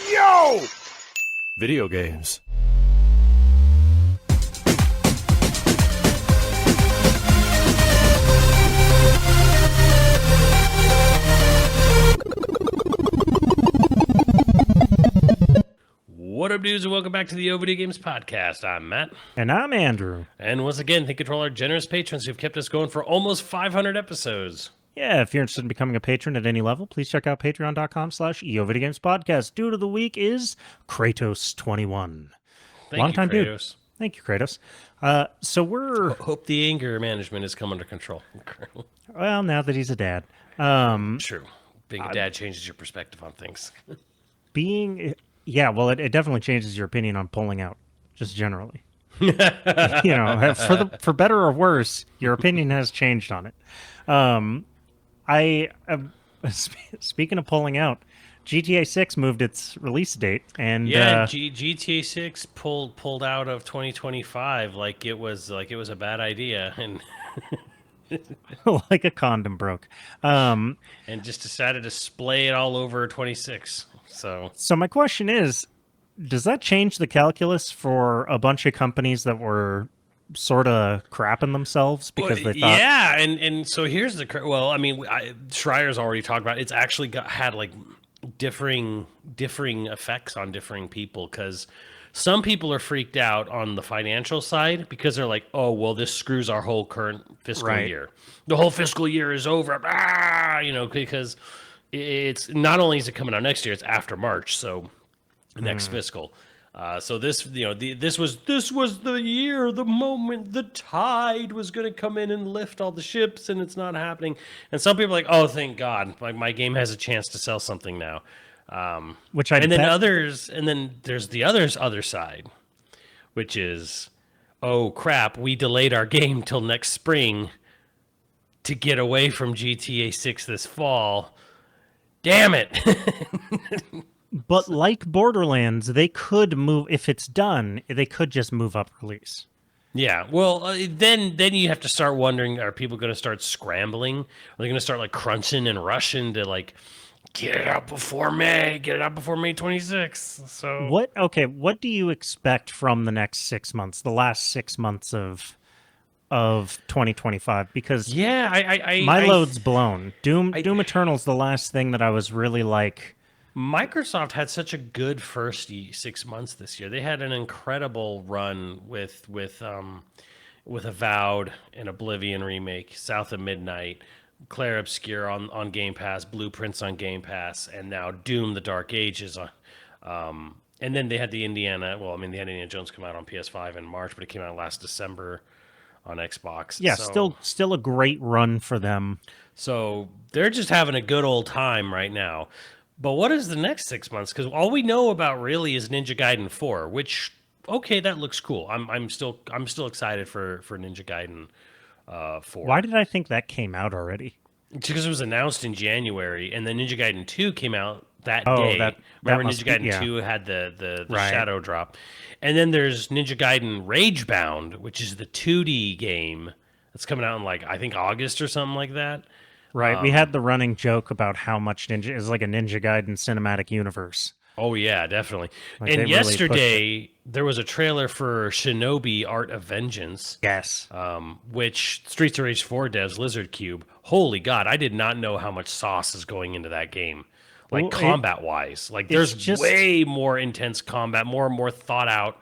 Yo! Video games. What up, dudes, and welcome back to the YoVideogames podcast. I'm Matt. And I'm Andrew. And once again, thank you to all our generous patrons who've kept us going for almost 500 episodes. Yeah, if you're interested in becoming a patron at any level, please check out patreon.com/YoVideogamespodcast. Dude of the week is Kratos21. Thank you, Kratos. Dude. Thank you, Kratos. So we're... Hope the anger management has come under control. Well, now that he's a dad. True. Being a dad changes your perspective on things. Yeah, well, it definitely changes your opinion on pulling out, just generally. For better or worse, your opinion has changed on it. Speaking of pulling out, GTA 6 moved its release date, and GTA 6 pulled out of 2025 like it was a bad idea, and like a condom broke, and just decided to splay it all over 26. So my question is, does that change the calculus for a bunch of companies that were sort of crapping themselves because they thought... Yeah, and so here's the... Well, I mean, Schreier's already talked about it. It's actually had like differing effects on differing people, because some people are freaked out on the financial side because they're like, oh, well, this screws our whole current fiscal year. The whole fiscal year is over, because it's not only is it coming out next year, it's after March, so next fiscal. So this, this was the year, the moment the tide was going to come in and lift all the ships, and it's not happening. And some people are like, oh, thank God, like my game has a chance to sell something now. And then there's the other side, which is, oh crap, we delayed our game till next spring to get away from GTA 6 this fall. Damn it. But like Borderlands, they could move, if it's done, they could just move up release. Yeah, well, then you have to start wondering, are people going to start scrambling? Are they going to start like crunching and rushing to like get it out before May 26th? So what do you expect from the next 6 months, the last 6 months of 2025? Because my load's blown. Doom Eternal's the last thing that I was really like. Microsoft had such a good first 6 months this year. They had an incredible run with Avowed, an Oblivion remake, South of Midnight, Clair Obscur on Game Pass, Blueprints on Game Pass, and now Doom: The Dark Ages. And then they had the Indiana Jones come out on PS5 in March, but it came out last December on Xbox. Yeah, still a great run for them. So they're just having a good old time right now. But what is the next 6 months? Because all we know about really is Ninja Gaiden 4, which, okay, that looks cool. I'm still excited for Ninja Gaiden 4. Why did I think that came out already? Because it was announced in January, and then Ninja Gaiden 2 came out that day. Remember Ninja Gaiden 2 had the shadow drop. And then there's Ninja Gaiden Ragebound, which is the 2D game that's coming out in I think August or something like that. Right, we had the running joke about how much Ninja is like a Ninja Gaiden cinematic universe. Oh yeah, definitely. And yesterday there was a trailer for Shinobi Art of Vengeance. Yes. Which Streets of Rage 4 devs Lizard Cube. Holy God, I did not know how much sauce is going into that game. Combat wise. There's way more intense combat, more thought out,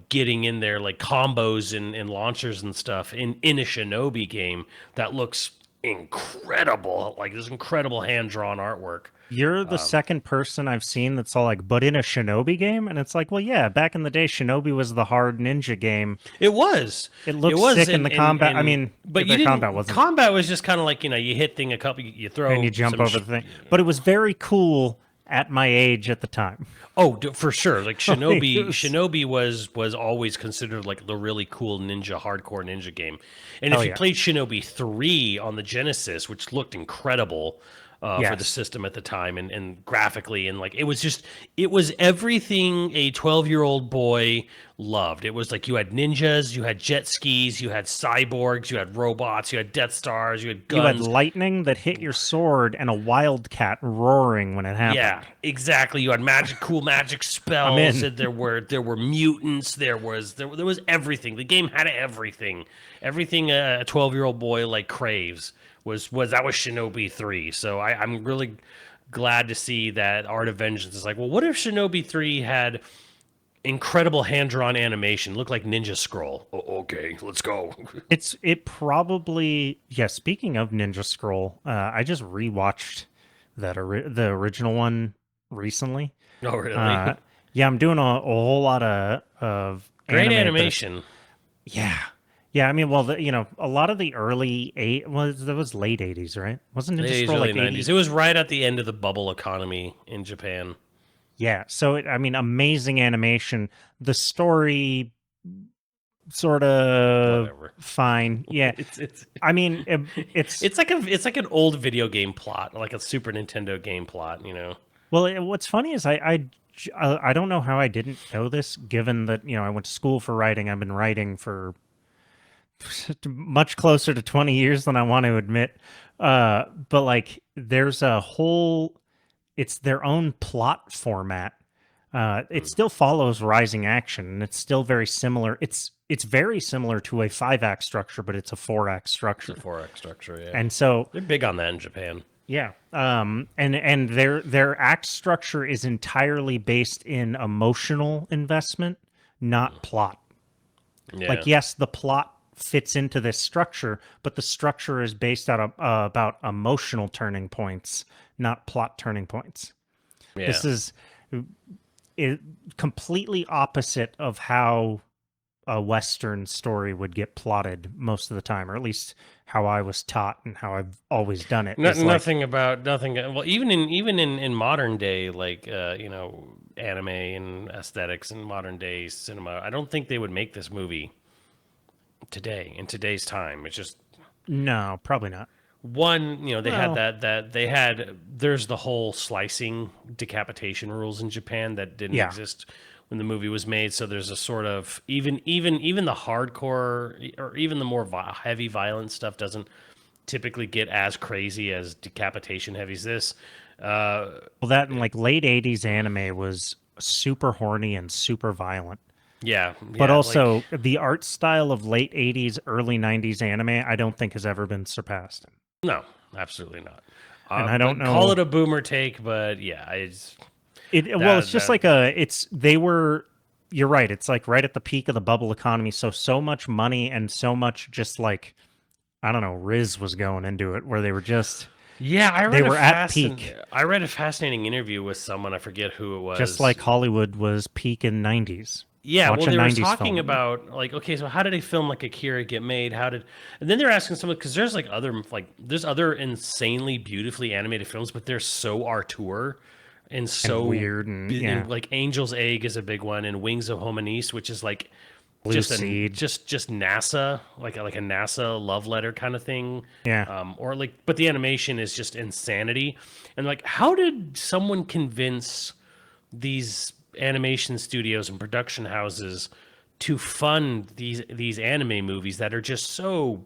getting in there, like combos and launchers and stuff in a Shinobi game that looks incredible. There's incredible hand-drawn artwork. You're the second person I've seen that's all like, but in a Shinobi game? And it's like, well, yeah, back in the day, Shinobi was the hard ninja game. It was. It looked sick in the combat. Combat wasn't. Combat was just kind of like, you hit thing a couple, you throw... And you jump over the thing. But it was very cool at my age at the time. Oh, for sure. Shinobi was always considered like the really cool hardcore ninja game. And if you played Shinobi 3 on the Genesis, which looked incredible, For the Yes. system at the time, and graphically, and like it was everything a 12-year-old boy loved. It was like you had ninjas, you had jet skis, you had cyborgs, you had robots, you had Death Stars, you had You had guns. lightning that hit your sword and a wildcat roaring when it Yeah, happened. exactly. You had cool magic I'm spells. in. And there were mutants. There was everything. The game had everything. Everything a 12-year-old boy like craves was that was Shinobi 3. So I'm really glad to see that Art of Vengeance is like, well, what if Shinobi 3 had incredible hand-drawn animation, looked like Ninja Scroll? Okay, let's go. It probably, yeah. Speaking of Ninja Scroll, I just rewatched the original one recently. Oh, really? Uh, yeah, I'm doing a whole lot of Great anime, but it's animation. yeah, yeah. I mean, well, a lot of the early that was late '80s, right? Wasn't Ninja Late Scroll early like 90s. '80? It was right at the end of the bubble economy in Japan. Yeah. So I mean, amazing animation. The story sort of Whatever. fine. Yeah. It's I mean, it's it's like an old video game plot, like a Super Nintendo game plot, you know. well. What's funny is I don't know how I didn't know this, given that I went to school for writing. I've been writing for much closer to 20 years than I want to admit. But like, there's a whole. It's their own plot format. It still follows Rising Action, and it's still very similar. It's very similar to a 5-act structure, but it's a 4-act It's a structure. 4X structure, yeah. And so, They're big on that in Japan. yeah, and their act structure is entirely based in emotional investment, not plot. Yeah. Like, yes, the plot fits into this structure, but the structure is based out of about emotional turning points, not plot turning points. Yeah. This is completely opposite of how a Western story would get plotted most of the time, or at least how I was taught and how I've always done it. Is like, Nothing about nothing. Well, even in modern day, like anime and aesthetics and modern day cinema, I don't think they would make this movie today in today's time. It's just no, probably not. one. They had Well, that they had. There's the whole slicing decapitation rules in Japan that didn't Yeah. exist when the movie was made. So there's a sort of even the hardcore or even the more heavy violent stuff doesn't typically get as crazy as decapitation heavy as this. well, that in like late '80s anime was super horny and super violent. Yeah, But yeah, like also, the art style of late '80s, early '90s anime, I don't think has ever been surpassed. no, absolutely not. And I don't Call know. it a boomer take, but yeah, Well, it's just that like you're right. It's like right at the peak of the bubble economy. So much money and so much just like, I don't know, Riz was going into it where they were just, yeah. they were at peak, I read a fascinating interview with someone. I forget who it was. just like Hollywood was peak in '90s. Yeah, Watch well, a they were 90s talking film. about like, okay, so how did a film like Akira get made? And then they're asking someone because there's there's other insanely beautifully animated films, but they're so artur and so weird and yeah. like Angel's Egg is a big one, and Wings of Homonese, which is like Blue just Seed. just NASA like a NASA love letter kind of thing. Yeah. Or like, but the animation is just insanity. And like, how did someone convince these animation studios and production houses to fund these anime movies that are just so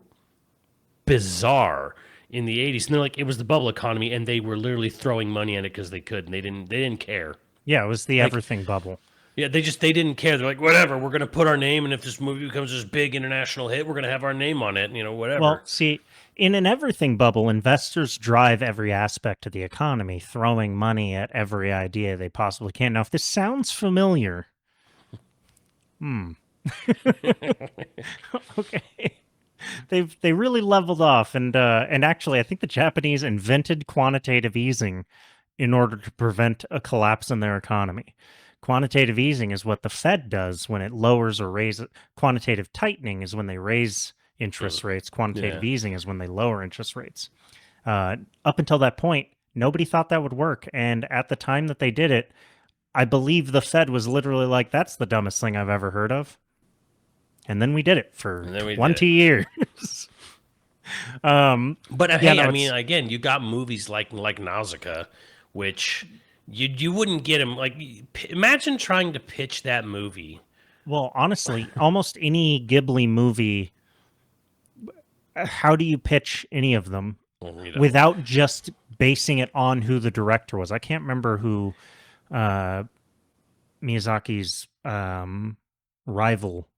bizarre in the 80s? And they're like, it was the bubble economy, and they were literally throwing money at it because they could, and they didn't care. Yeah, it was the everything bubble. Yeah, they didn't care. They're like, whatever, we're gonna put our name, and if this movie becomes this big international hit, we're gonna have our name on it, whatever. Well, see, in an everything bubble, investors drive every aspect of the economy, throwing money at every idea they possibly can. Now, if this sounds familiar, okay, they really leveled off, and actually, I think the Japanese invented quantitative easing in order to prevent a collapse in their economy. Quantitative easing is what the Fed does when it lowers or raises. Quantitative tightening is when they raise interest rates. Quantitative easing is when they lower interest rates. Up until that point, nobody thought that would work. And at the time that they did it, I believe the Fed was literally like, that's the dumbest thing I've ever heard of. And then we did it for 20 years. But Yeah, hey, no, I it's mean, again, you got movies like Nausicaa, which you wouldn't get him. Like, imagine trying to pitch that movie. well, honestly, almost any Ghibli movie. How do you pitch any of them Well, you don't. without just basing it on who the director was? I can't remember who uh, Miyazaki's rival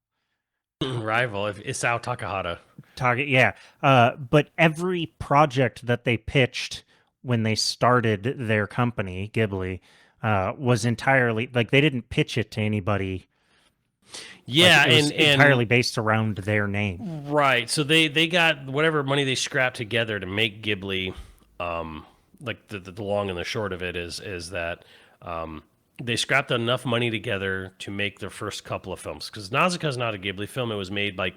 Rival, if Isao Takahata. target. Yeah, but every project that they pitched when they started their company, Ghibli, was entirely like they didn't pitch it to anybody. Like Yeah, it was entirely and based around their name. right. So they got whatever money they scrapped together to make Ghibli. Like the long and the short of it is that they scrapped enough money together to make their first couple of films. Because Nausicaa is not a Ghibli film; it was made like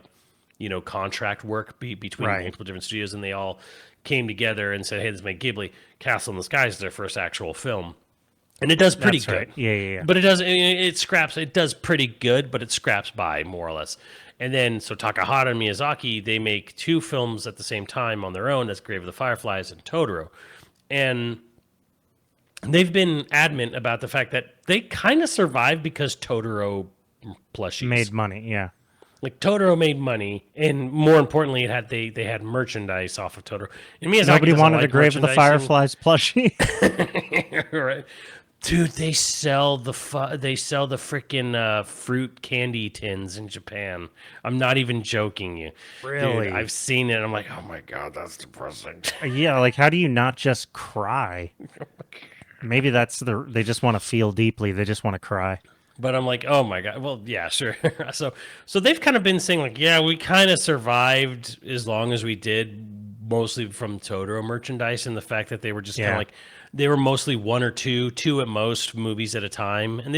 contract work between Right. multiple different studios, and they all came together and said, "Hey, let's make Ghibli." Castle in the Sky is their first actual film. And it does pretty That's good. right. Yeah. But it scraps, it does pretty good, but it scraps by more or less. And then, so Takahata and Miyazaki, they make two films at the same time on their own. That's Grave of the Fireflies and Totoro. And they've been adamant about the fact that they kind of survived because Totoro plushies. Made money. Yeah. Like Totoro made money, and more importantly, they had merchandise off of Totoro. And Miyazaki Nobody doesn't wanted like a Grave of the merchandising. Fireflies plushie. Right. Dude, they sell the freaking fruit candy tins in Japan. I'm not even joking you. Really? Dude, I've seen it. I'm like, oh my god, that's depressing. Yeah, like how do you not just cry? Maybe that's they just want to feel deeply. They just want to cry. But I'm like, oh my god. Well, yeah, sure. So they've kind of been saying like, yeah, we kind of survived as long as we did, mostly from Totoro merchandise, and the fact that they were just kind Yeah. of like they were mostly one or two at most movies at a time, and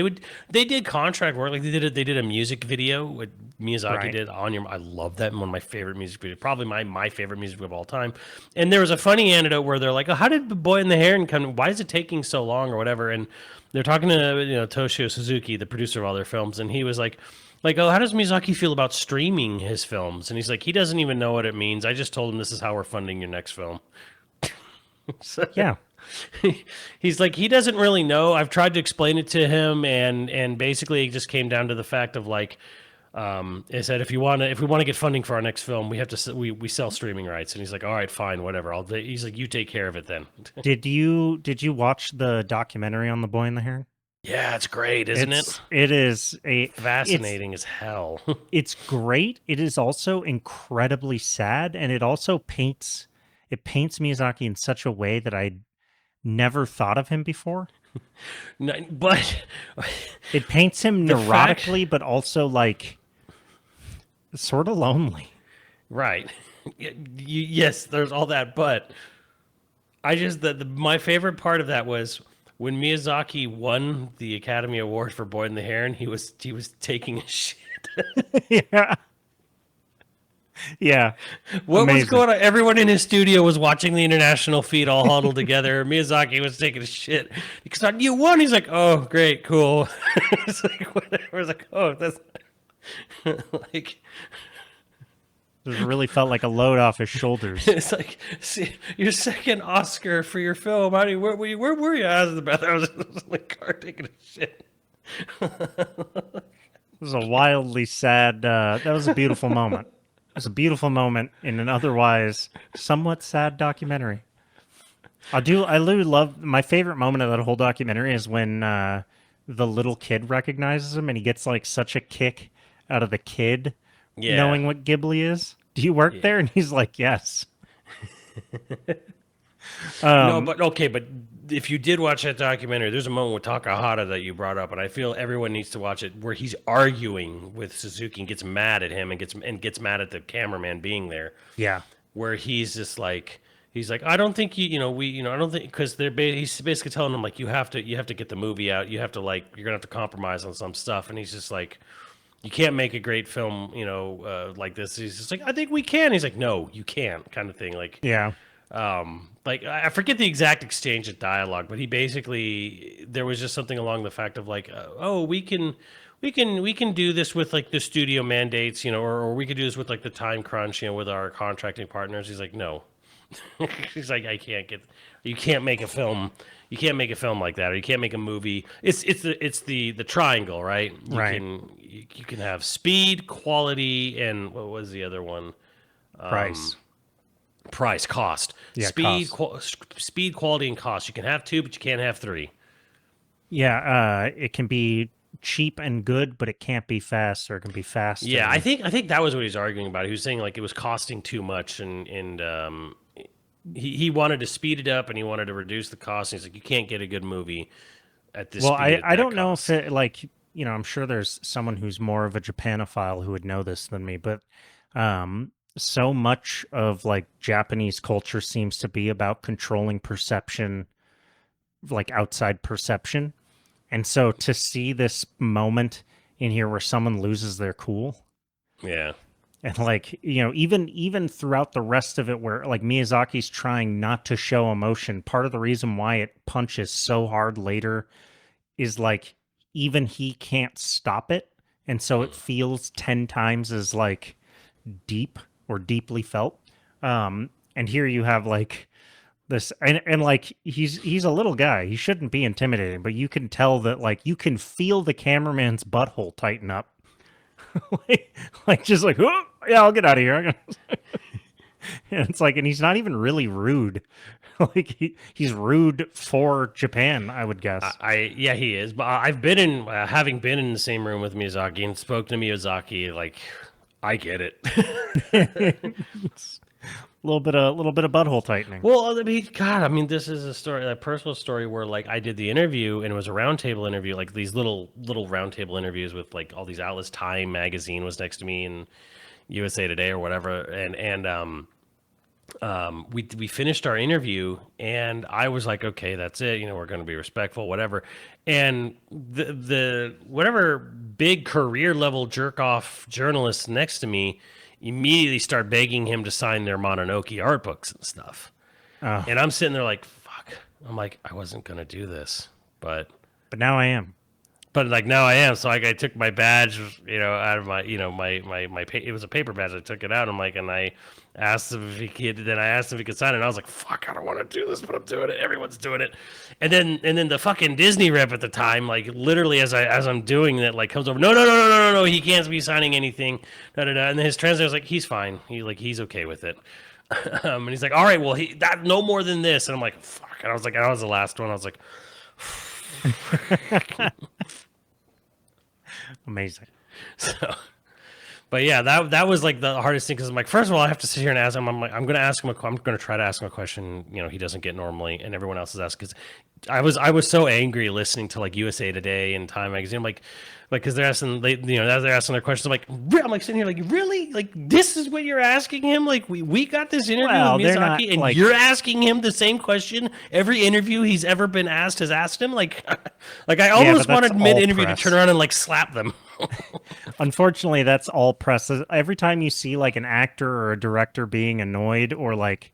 they did contract work. Like they did a music video. What Miyazaki Right. did on your. I love that. One of my favorite music videos, probably my favorite music video of all time. And there was a funny anecdote where they're like, oh, how did the Boy and the Heron come? Why is it taking so long or whatever? And they're talking to Toshio Suzuki, the producer of all their films, and he was like, oh, how does Miyazaki feel about streaming his films? And he's like, he doesn't even know what it means. I just told him this is how we're funding your next film. So, Yeah. he's like, he doesn't really know. I've tried to explain it to him, and basically it just came down to the fact of like, it said if we want to get funding for our next film, we have to we sell streaming rights. And he's like, all right, fine, whatever. He's like, you take care of it then. Did you watch the documentary on the Boy and the Heron? Yeah, it's great, isn't it? It is Fascinating as hell. It's great. It is also incredibly sad, and it also paints Miyazaki in such a way that I never thought of him before. No, but It paints him The fact- neurotically, but also like sort of lonely. right, yes, there's all that, but I just my favorite part of that was when Miyazaki won the Academy Award for Boy and the Heron. He was taking a shit. Yeah. Yeah. What was Amazing. going on? Everyone in his studio was watching the international feed all huddled together. Miyazaki was taking a shit because you won. He's like, oh, great, cool. It's like whatever. It's like, oh, that's like. It really felt like a load off his shoulders. It's like, see, your second Oscar for your film. How do you, where were you? I was in the bathroom. I was in the car taking a shit. It was a wildly sad. That was a beautiful moment. It was a beautiful moment in an otherwise somewhat sad documentary. I really love my favorite moment of that whole documentary is when the little kid recognizes him and he gets like such a kick out of the kid Yeah. knowing what Ghibli is. Do you work there? And he's like, yes. No, but okay, but if you did watch that documentary, there's a moment with Takahata that you brought up, and I feel everyone needs to watch it, where he's arguing with Suzuki and gets mad at him and gets mad at the cameraman being there. Yeah. Where he's just like, I don't think I don't think, because he's basically telling him like, you have to get the movie out, you have to like, you're gonna have to compromise on some stuff, and he's just like, you can't make a great film, like this. He's just like, I think we can. He's like, no, you can't, kind of thing. Like, Yeah. like I forget the exact exchange of dialogue, but he basically, there was just something along the fact of like, oh, we can we can do this with like the studio mandates, you know, or we could do this with like the time crunch, you know, with our contracting partners. He's like, no. He's like, you can't make a film. You can't make a film like that, or you can't make a movie. It's the triangle, right? Right. You can have speed, quality, and what was the other one? Price. Price, cost. Yeah, Speed, cost. speed, quality, and cost. You can have two, but you can't have three. Yeah, it can be cheap and good, but it can't be fast, or it can be fast. Yeah, and... I think that was what he's arguing about. He was saying like it was costing too much, and he wanted to speed it up and he wanted to reduce the cost. And he's like, you can't get a good movie at this. Well, speed I don't know if it like, you know, I'm sure there's someone who's more of a Japanophile who would know this than me, but so much of like Japanese culture seems to be about controlling perception, like outside perception. And so to see this moment in here where someone loses their cool, Yeah. and like, you know, even throughout the rest of it where like Miyazaki's trying not to show emotion, part of the reason why it punches so hard later is like even he can't stop it. And so it feels 10 times as like deep or deeply felt. And here you have like this, and like he's a little guy. He shouldn't be intimidating, but you can tell that like you can feel the cameraman's butthole tighten up. like just like, oh, yeah, I'll get out of here. And it's like, and he's not even really rude. Like he's rude for Japan, I would guess. Yeah, he is. But I've been in, having been in the same room with Miyazaki and spoke to Miyazaki. Like, I get it. It's a little bit of butthole tightening. Well, I mean, God, I mean, this is a story, a personal story where like I did the interview and it was a roundtable interview, like these little roundtable interviews with like all these outlets. Time magazine was next to me and USA Today or whatever, and we finished our interview and I was like, okay, that's it. You know, we're going to be respectful, whatever. And the whatever big career level jerk off journalists next to me immediately start begging him to sign their Mononoke art books and stuff. Oh. And I'm sitting there like, fuck. I'm like, I wasn't going to do this, but now I am. But like now I am. So like I took my badge, you know, out of my, you know, it was a paper badge. I took it out. I'm like, and I asked him if he could. Then I asked him if he could sign it. And I was like, fuck, I don't want to do this, but I'm doing it. Everyone's doing it. And then the fucking Disney rep at the time, like literally as I'm doing that, like comes over. No. He can't be signing anything. And then his translator's like, he's fine. He's okay with it. And he's like, all right, well, no more than this. And I'm like, fuck. And I was like, I was the last one. I was like. Amazing. So, but yeah, that was like the hardest thing because I'm like, first of all, I have to sit here and ask him. I'm like, I'm going to try to ask him a question, you know, he doesn't get normally, and everyone else is asking. Because I was so angry listening to like USA Today and Time Magazine. I'm like, because they're asking, they're asking their questions. I'm like sitting here like, really, like this is what you're asking him? Like we got this interview with Miyazaki, and you're asking him the same question every interview he's ever been asked has asked him. Like I almost wanted mid interview to turn around and like slap them. Unfortunately, that's all press. Every time you see like an actor or a director being annoyed or like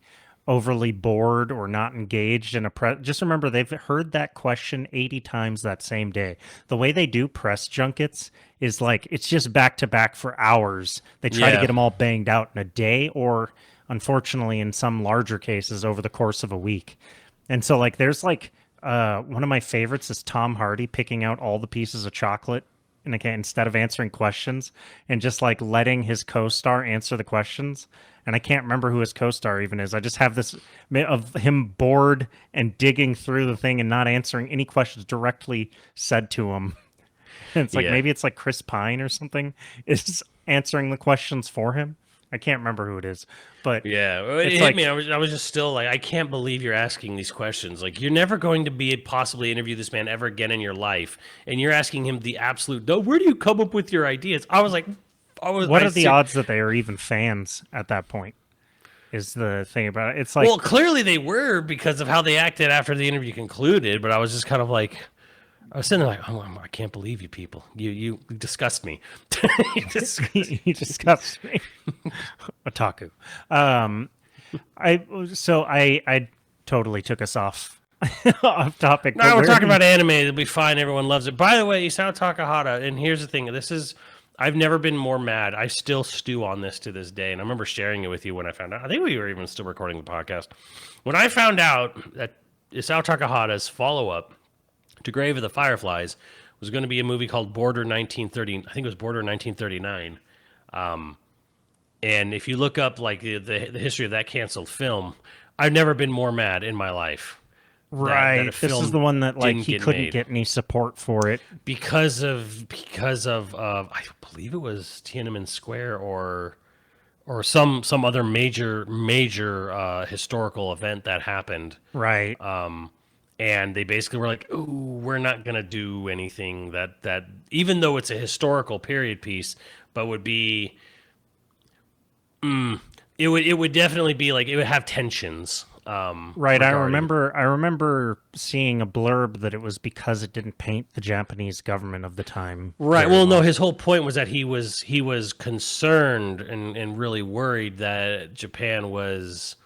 overly bored or not engaged in a press, just remember they've heard that question 80 times that same day. The way they do press junkets is like it's just back to back for hours. They try to get them all banged out in a day, or unfortunately in some larger cases over the course of a week. And so like there's like one of my favorites is Tom Hardy picking out all the pieces of chocolate and again, instead of answering questions and just like letting his co-star answer the questions. And I can't remember who his co-star even is. I just have this of him bored and digging through the thing and not answering any questions directly said to him. And it's like, maybe it's like Chris Pine or something is answering the questions for him. I can't remember who it is, but yeah, it hit me. I was just still like, I can't believe you're asking these questions. Like, you're never going to be possibly interview this man ever again in your life, and you're asking him the absolute. No, where do you come up with your ideas? I was like, what are the odds that they are even fans at that point? Is the thing about it. It's like, well, clearly they were because of how they acted after the interview concluded. But I was just kind of like. I was sitting there like, oh, I can't believe you people. You disgust me. You disgust me. Otaku. I totally took us off Off topic. No, But we're where talking do you- about anime. It'll be fine. Everyone loves it. By the way, Isao Takahata, and here's the thing. I've never been more mad. I still stew on this to this day. And I remember sharing it with you when I found out. I think we were even still recording the podcast. When I found out that Isao Takahata's follow-up to Grave of the Fireflies was going to be a movie called Border 1930. I think it was Border 1939. And if you look up like the history of that canceled film, I've never been more mad in my life. right. That a This is film the one that like didn't he get couldn't made. get any support for it. Because of I believe it was Tiananmen Square or some other major historical event that happened. Right. And they basically were like, "Ooh, we're not gonna do anything that even though it's a historical period piece, but would be it would definitely be like it would have tensions." Right. Regarding I remember seeing a blurb that it was because it didn't paint the Japanese government of the time. Right. very Well, no, well. his whole point was that he was concerned and really worried that Japan was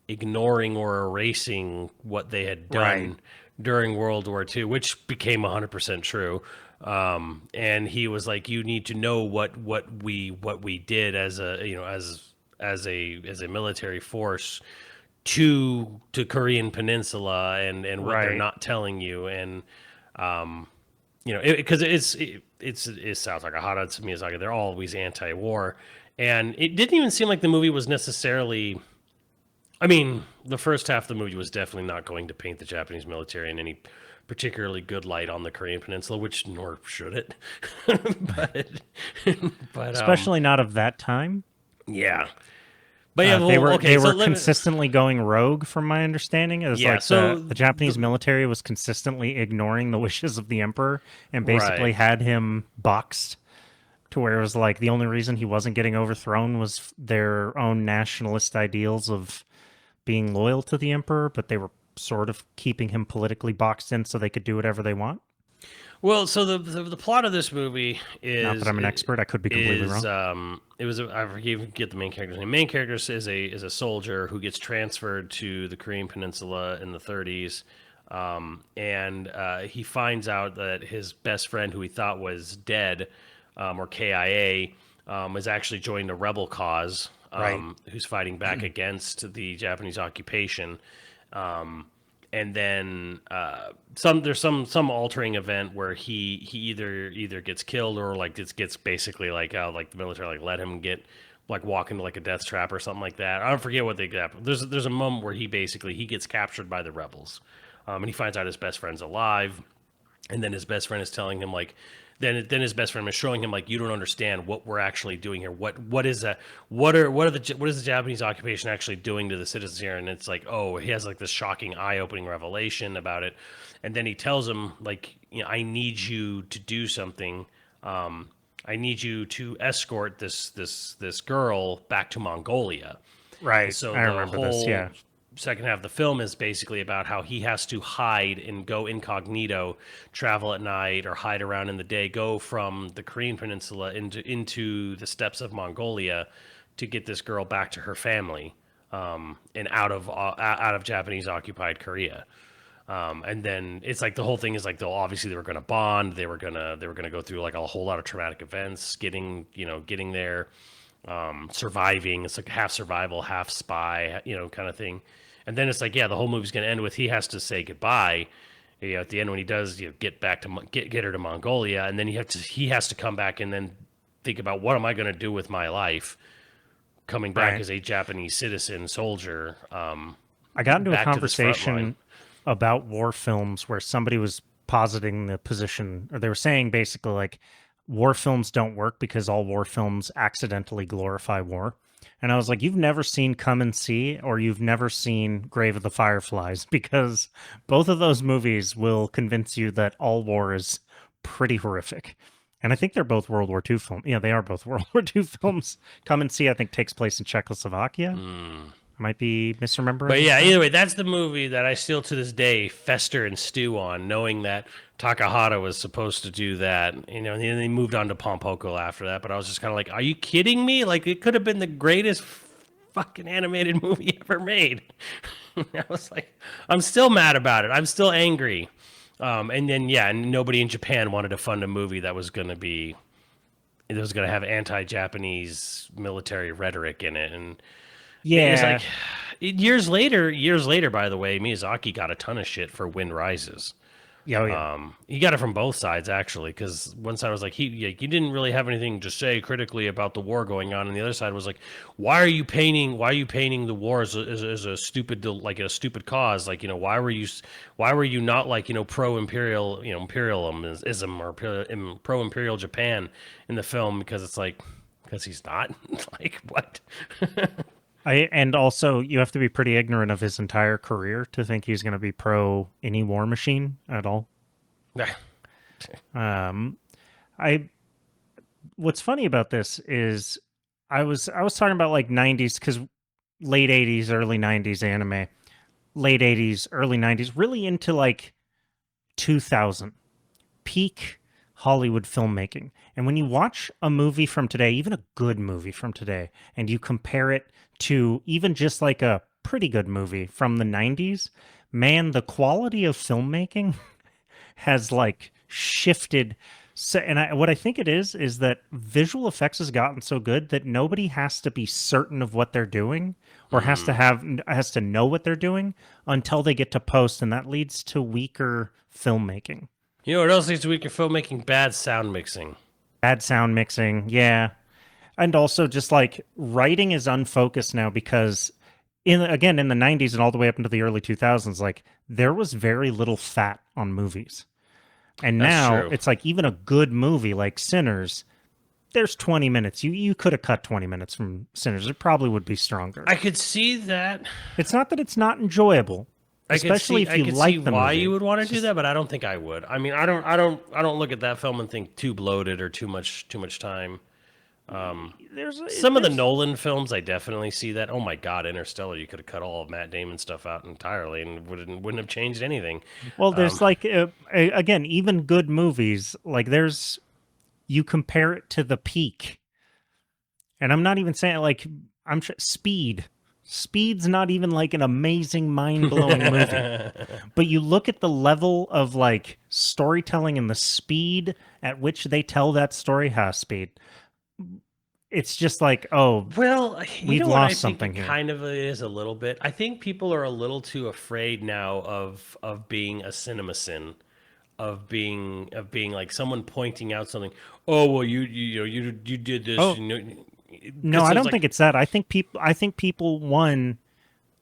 ignoring or erasing what they had done Right. during World War II, which became 100% true. And he was like, "You need to know what we did as a as a military force to Korean Peninsula and what they're Right. not telling you." And because it's South Takahata, it's Miyazaki, they're always anti-war, and it didn't even seem like the movie was necessarily. I mean, the first half of the movie was definitely not going to paint the Japanese military in any particularly good light on the Korean Peninsula, which nor should it. but but Especially not of that time. yeah. But yeah, They well, were okay, they so were let me- consistently going rogue, from my understanding. It was Yeah, like so the Japanese military was consistently ignoring the wishes of the emperor and basically Right. had him boxed to where it was like the only reason he wasn't getting overthrown was their own nationalist ideals of being loyal to the emperor, but they were sort of keeping him politically boxed in so they could do whatever they want. Well, so the plot of this movie is Not that I'm an expert, I could be completely wrong. it was I forget the main character's name. Main character is a soldier who gets transferred to the Korean Peninsula in the 30s, and he finds out that his best friend, who he thought was dead, or KIA, is actually joined a rebel cause, Right. who's fighting back against the Japanese occupation. And then there's some altering event where he either gets killed or like gets basically like the military like let him get like walk into like a death trap or something like that. I don't forget what the exact. There's a moment where he gets captured by the rebels, and he finds out his best friend's alive, and then his best friend is telling him like. Then his best friend is showing him like, you don't understand what we're actually doing here. What is that? What is the Japanese occupation actually doing to the citizens here? And it's like, oh, he has like this shocking, eye-opening revelation about it. And then he tells him like, I need you to do something. I need you to escort this girl back to Mongolia. Right. So I the remember whole this, yeah. second half of the film is basically about how he has to hide and go incognito, travel at night or hide around in the day, go from the Korean Peninsula into the steppes of Mongolia to get this girl back to her family, and out of Japanese occupied Korea. And then it's like the whole thing is like they were going to bond, they were gonna go through like a whole lot of traumatic events, getting there, surviving. It's like half survival, half spy, kind of thing. And then it's like, yeah, the whole movie's going to end with he has to say goodbye. At the end when he does, get back to get her to Mongolia, and then he has to come back and then think about what am I going to do with my life, coming back Right. as a Japanese citizen soldier. I got into a back to this front line. conversation about war films where somebody was positing the position, or they were saying basically like war films don't work because all war films accidentally glorify war. And I was like, you've never seen Come and See, or you've never seen Grave of the Fireflies, because both of those movies will convince you that all war is pretty horrific. And I think they're both World War II films. Yeah, they are both World War II films. Come and See, I think, takes place in Czechoslovakia. I might be misremembering. But yeah, either way, that's the movie that I still to this day fester and stew on, knowing that Takahata was supposed to do that. And then they moved on to Pompoko after that. But I was just kind of like, are you kidding me? Like, it could have been the greatest fucking animated movie ever made. I was like, I'm still mad about it. I'm still angry. And then yeah, nobody in Japan wanted to fund a movie that was going to have anti-Japanese military rhetoric in it, and it's Yeah. like years later. By the way, Miyazaki got a ton of shit for Wind Rises. Yeah, oh, yeah. He got it from both sides actually, because one side was like he didn't really have anything to say critically about the war going on, and the other side was like, why are you painting the war as a stupid, like a stupid cause? Like, why were you not like, pro imperial, imperialism or pro imperial Japan in the film? Because it's like, because he's not. Like, what? And also you have to be pretty ignorant of his entire career to think he's going to be pro any war machine at all. Um, I what's funny about this is I was talking about like 90s because late 80s, early 90s anime, late 80s, early 90s, really into like 2000 peak Hollywood filmmaking. And when you watch a movie from today, even a good movie from today, and you compare it to even just like a pretty good movie from the 90s, man, the quality of filmmaking has like shifted. So, and what I think it is that visual effects has gotten so good that nobody has to be certain of what they're doing or has to know what they're doing until they get to post, and that leads to weaker filmmaking. You know what else leads to weaker filmmaking? Bad sound mixing. Bad sound mixing, yeah. And also just like writing is unfocused now because in the 90s and all the way up into the early 2000s, like there was very little fat on movies. And That's now true. it's like even a good movie like Sinners, there's 20 minutes. You could have cut 20 minutes from Sinners. It probably would be stronger. I could see that. It's not that it's not enjoyable, especially if you like the movie. Why you would want to do that, but I don't think I would. I mean, I don't look at that film and think too bloated or too much time. Some of the Nolan films, I definitely see that. Oh my God, Interstellar! You could have cut all of Matt Damon stuff out entirely, and wouldn't have changed anything. Well, there's like again, even good movies, like you compare it to the peak. And I'm not even saying like Speed. Speed's not even like an amazing mind-blowing movie. But you look at the level of like storytelling and the speed at which they tell that story, Speed. It's just like, oh, Well, we've lost something here. Kind of is a little bit. I think people are a little too afraid now of being a CinemaSin, of being like someone pointing out something. Oh well, you did this. Oh. No, I don't think it's that. I think people one,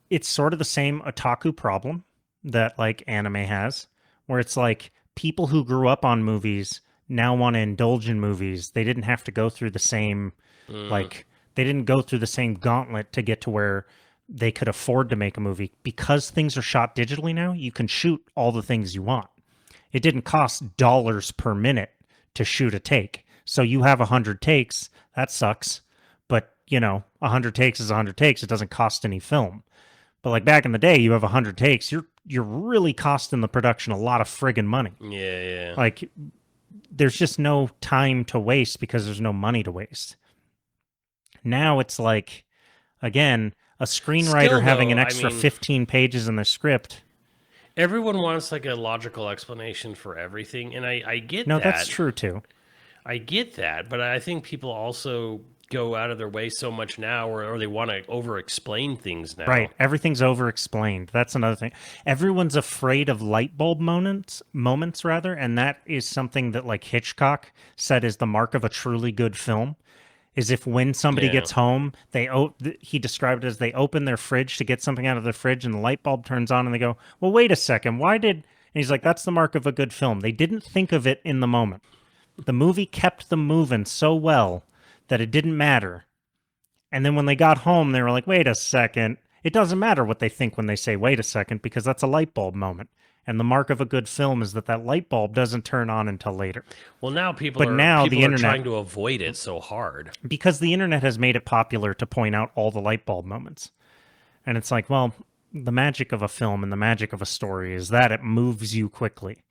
it's sort of the same otaku problem that like anime has, where it's like people who grew up on movies now want to indulge in movies. They didn't have to go through the same like they didn't go through the same gauntlet to get to where they could afford to make a movie. Because things are shot digitally now, you can shoot all the things you want. It didn't cost dollars per minute to shoot a take. So you have 100 takes, that sucks. But, 100 takes is 100 takes. It doesn't cost any film. But like back in the day, you have 100 takes, you're really costing the production a lot of friggin' money. Yeah. Like there's just no time to waste because there's no money to waste. Now it's like, again, a screenwriter Still, having though, an extra 15 pages in the script. Everyone wants like a logical explanation for everything, and I get No, that. that's true too. I get that, but I think people also go out of their way so much now, or they want to over-explain things now. Right, everything's over-explained. That's another thing. Everyone's afraid of light bulb moments rather, and that is something that like Hitchcock said is the mark of a truly good film. Is if when somebody gets home, he described it as they open their fridge to get something out of their fridge and the light bulb turns on and they go, well, wait a second, why did... And he's like, that's the mark of a good film. They didn't think of it in the moment. The movie kept them moving so well that it didn't matter. And then when they got home, they were like, wait a second. It doesn't matter what they think when they say, wait a second, because that's a light bulb moment. And the mark of a good film is that light bulb doesn't turn on until later. Well, now people are trying to avoid it so hard. Because the internet has made it popular to point out all the light bulb moments. And it's like, well, the magic of a film and the magic of a story is that it moves you quickly.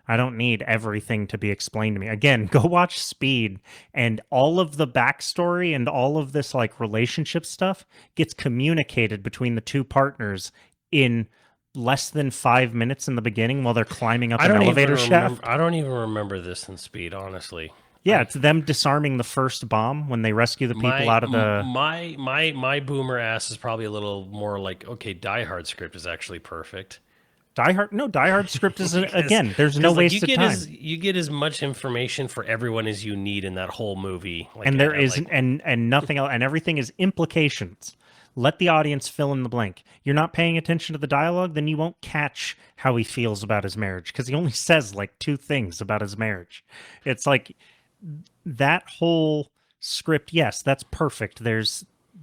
I don't need everything to be explained to me. Again, go watch Speed, and all of the backstory and all of this like relationship stuff gets communicated between the two partners in less than 5 minutes in the beginning while they're climbing up I an don't even elevator remember. shaft. I don't even remember this in Speed, honestly. Yeah, it's them disarming the first bomb when they rescue the people out of the. My boomer ass is probably a little more like, okay, Die Hard script is actually perfect. Die Hard. No, Die Hard script is because again. There's no like wasted time, you get as much information for everyone as you need in that whole movie. Like, and there at, is like, and nothing else, and everything is implications. Let the audience fill in the blank. You're not paying attention to the dialogue, then you won't catch how he feels about his marriage because he only says like 2 things about his marriage. It's like that whole script. Yes, that's perfect.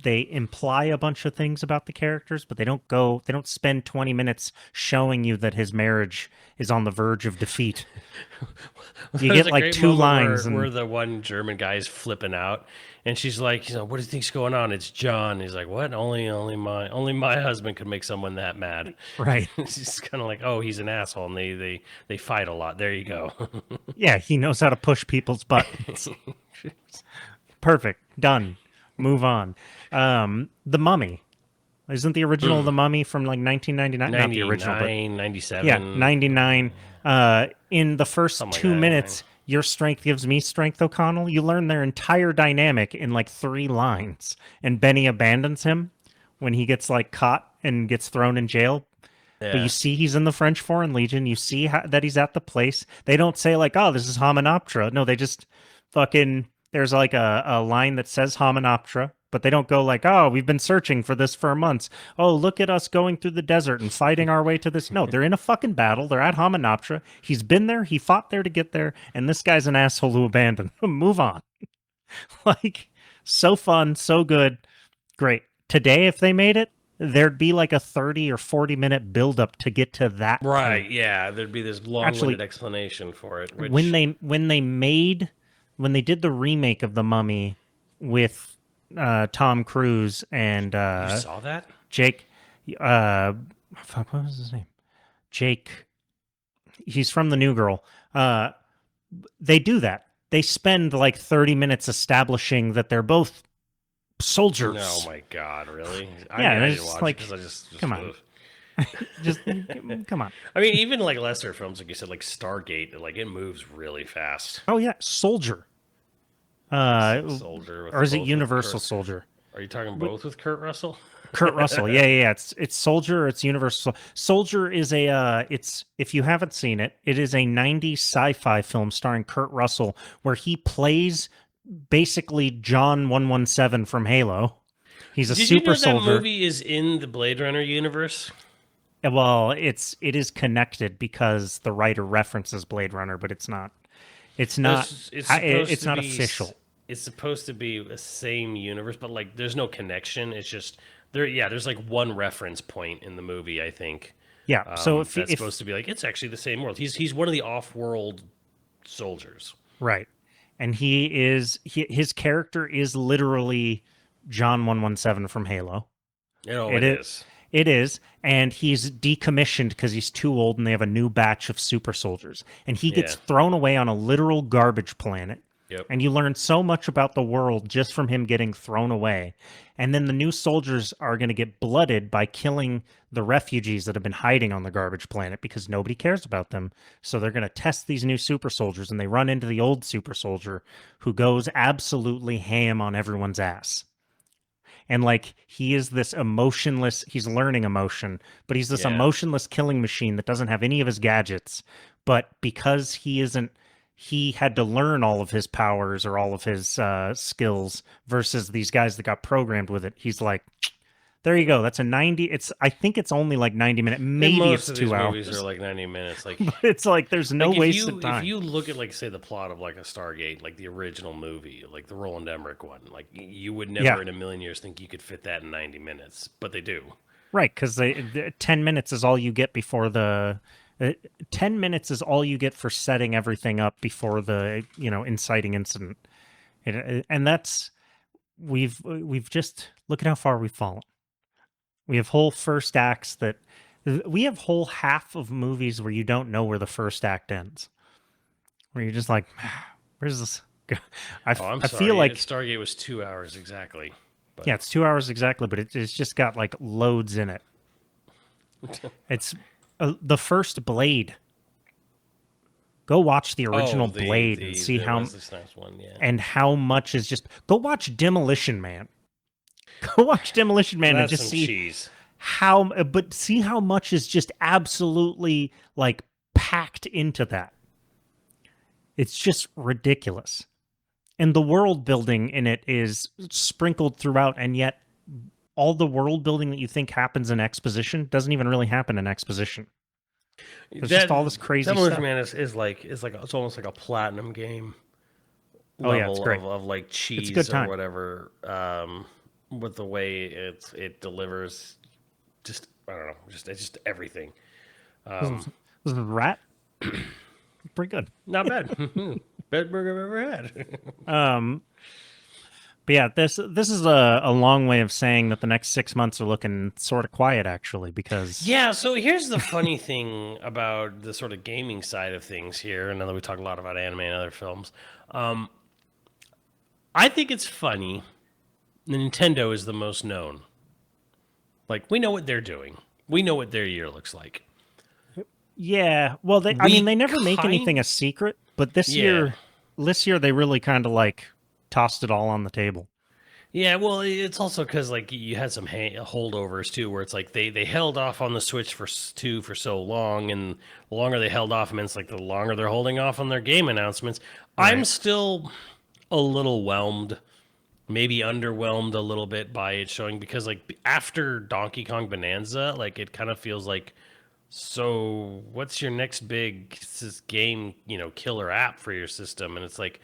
They imply a bunch of things about the characters, but they don't spend 20 minutes showing you that his marriage is on the verge of defeat. You there's get a like great 2 moment lines where and the one German guy is flipping out, and she's like, what do you think's going on? It's John. He's like, what? Only my husband could make someone that mad. right. It's kind of like, oh, he's an asshole, and they fight a lot. There you go. Yeah, he knows how to push people's buttons. Perfect. Done. Move on. The Mummy. Isn't the original The Mummy from like 1999? Not the original, but 97. yeah, 99. In the first Something like 2 that, minutes, your strength gives me strength, O'Connell. You learn their entire dynamic in like 3 lines. And Benny abandons him when he gets like caught and gets thrown in jail. But Yeah. you see he's in the French Foreign Legion. You see that he's at the place. They don't say like, oh, this is Hominoptera. No, they just fucking, there's like a line that says Hominoptera, but they don't go like, oh, we've been searching for this for months. Oh, look at us going through the desert and fighting our way to this. No, they're in a fucking battle. They're at Hominoptera. He's been there. He fought there to get there. And this guy's an asshole who abandoned him. Move on. Like, so fun, so good. Great. Today, if they made it, there'd be like a 30 or 40-minute buildup to get to that Right. point. Yeah. There'd be this long-winded explanation for it. Which... When they did the remake of The Mummy with Tom Cruise and you saw that? Jake, fuck, what was his name? Jake. He's from The New Girl. They do that. They spend like 30 minutes establishing that they're both soldiers. Oh my god, really? Yeah, I it's need to watch like, it 'cause I just come on. Just come on. I mean, even like lesser films, like you said, like Stargate, like it moves really fast. Oh yeah, Soldier. Soldier, with Or is it both with Universal Kurt- Soldier? Are you talking both with Kurt Russell? Kurt Russell. Yeah. It's Soldier. Or it's Universal. Soldier is it's, if you haven't seen it, it is a 90s sci-fi film starring Kurt Russell where he plays basically John 117 from Halo. He's a Did super you know soldier. that movie is in the Blade Runner universe? Well, it is connected because the writer references Blade Runner, but it's not. It's not. It's not official. It's supposed to be the same universe, but like there's no connection. It's just there. Yeah, there's like one reference point in the movie, I think. Yeah. So if that's supposed to be like it's actually the same world. He's one of the off-world soldiers, right, and his character is literally John 117 from Halo. Oh, it is. It is, and he's decommissioned because he's too old, and they have a new batch of super soldiers, and he gets thrown away on a literal garbage planet. Yep. And you learn so much about the world just from him getting thrown away. And then the new soldiers are going to get blooded by killing the refugees that have been hiding on the garbage planet because nobody cares about them. So they're going to test these new super soldiers, and they run into the old super soldier who goes absolutely ham on everyone's ass. And like he is this emotionless, he's learning emotion, but he's this emotionless killing machine that doesn't have any of his gadgets. But because he had to learn all of his powers or all of his skills versus these guys that got programmed with it. He's like, there you go. That's a 90. I think it's only like 90 minutes. Maybe it's 2 hours. Movies are like 90 minutes. Like but it's like there's no wasted time. If you look at like say the plot of like a Stargate, like the original movie, like the Roland Emmerich one, like you would never in a million years think you could fit that in 90 minutes, but they do. Right, because 10 minutes is all you get before the. 10 minutes is all you get for setting everything up before the inciting incident, and that's we've just look at how far we've fallen. We have whole first acts that we have whole half of movies where you don't know where the first act ends, where you're just like, where's this go? I feel like Stargate was 2 hours exactly. Yeah, it's 2 hours exactly, but it's just got like loads in it. It's the first Blade. Go watch the original Blade and see how this next one, yeah. and how much is just. Go watch Demolition Man. Go watch Demolition Man and That's just some see cheese. but see how much is just absolutely like packed into that. It's just ridiculous. And the world building in it is sprinkled throughout, and yet all the world building that you think happens in exposition doesn't even really happen in exposition. There's just all this crazy Demolition stuff. Man is like it's almost like a platinum game Oh yeah, it's level great. of like cheese good or time. whatever. With the way it delivers, just I don't know, just everything. This is Rat. Pretty good. Not bad. Best burger I've ever had. But yeah, this is a long way of saying that the next 6 months are looking sort of quiet, actually, because Yeah, so here's the funny thing about the sort of gaming side of things here. And now that we talk a lot about anime and other films, I think it's funny. Nintendo is the most known. Like, we know what they're doing. We know what their year looks like. yeah, well, they never make anything a secret, but this year they really kind of like tossed it all on the table. Yeah, well, it's also because like you had some holdovers too, where it's like they held off on the Switch for so long, and the longer they held off, means like the longer they're holding off on their game announcements. Right. I'm still a little whelmed, maybe underwhelmed a little bit by it showing, because like after Donkey Kong Bonanza, like it kind of feels like, so what's your next big game, killer app for your system? And it's like,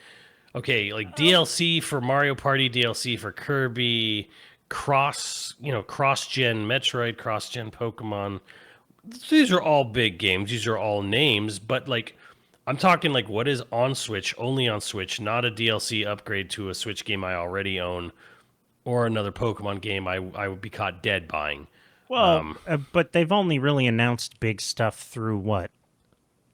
okay, like DLC for Mario Party, DLC for Kirby, cross-gen Metroid, cross-gen Pokemon. These are all big games. These are all names, but like I'm talking like what is on Switch, only on Switch, not a DLC upgrade to a Switch game I already own or another Pokemon game I would be caught dead buying. Well, but they've only really announced big stuff through what?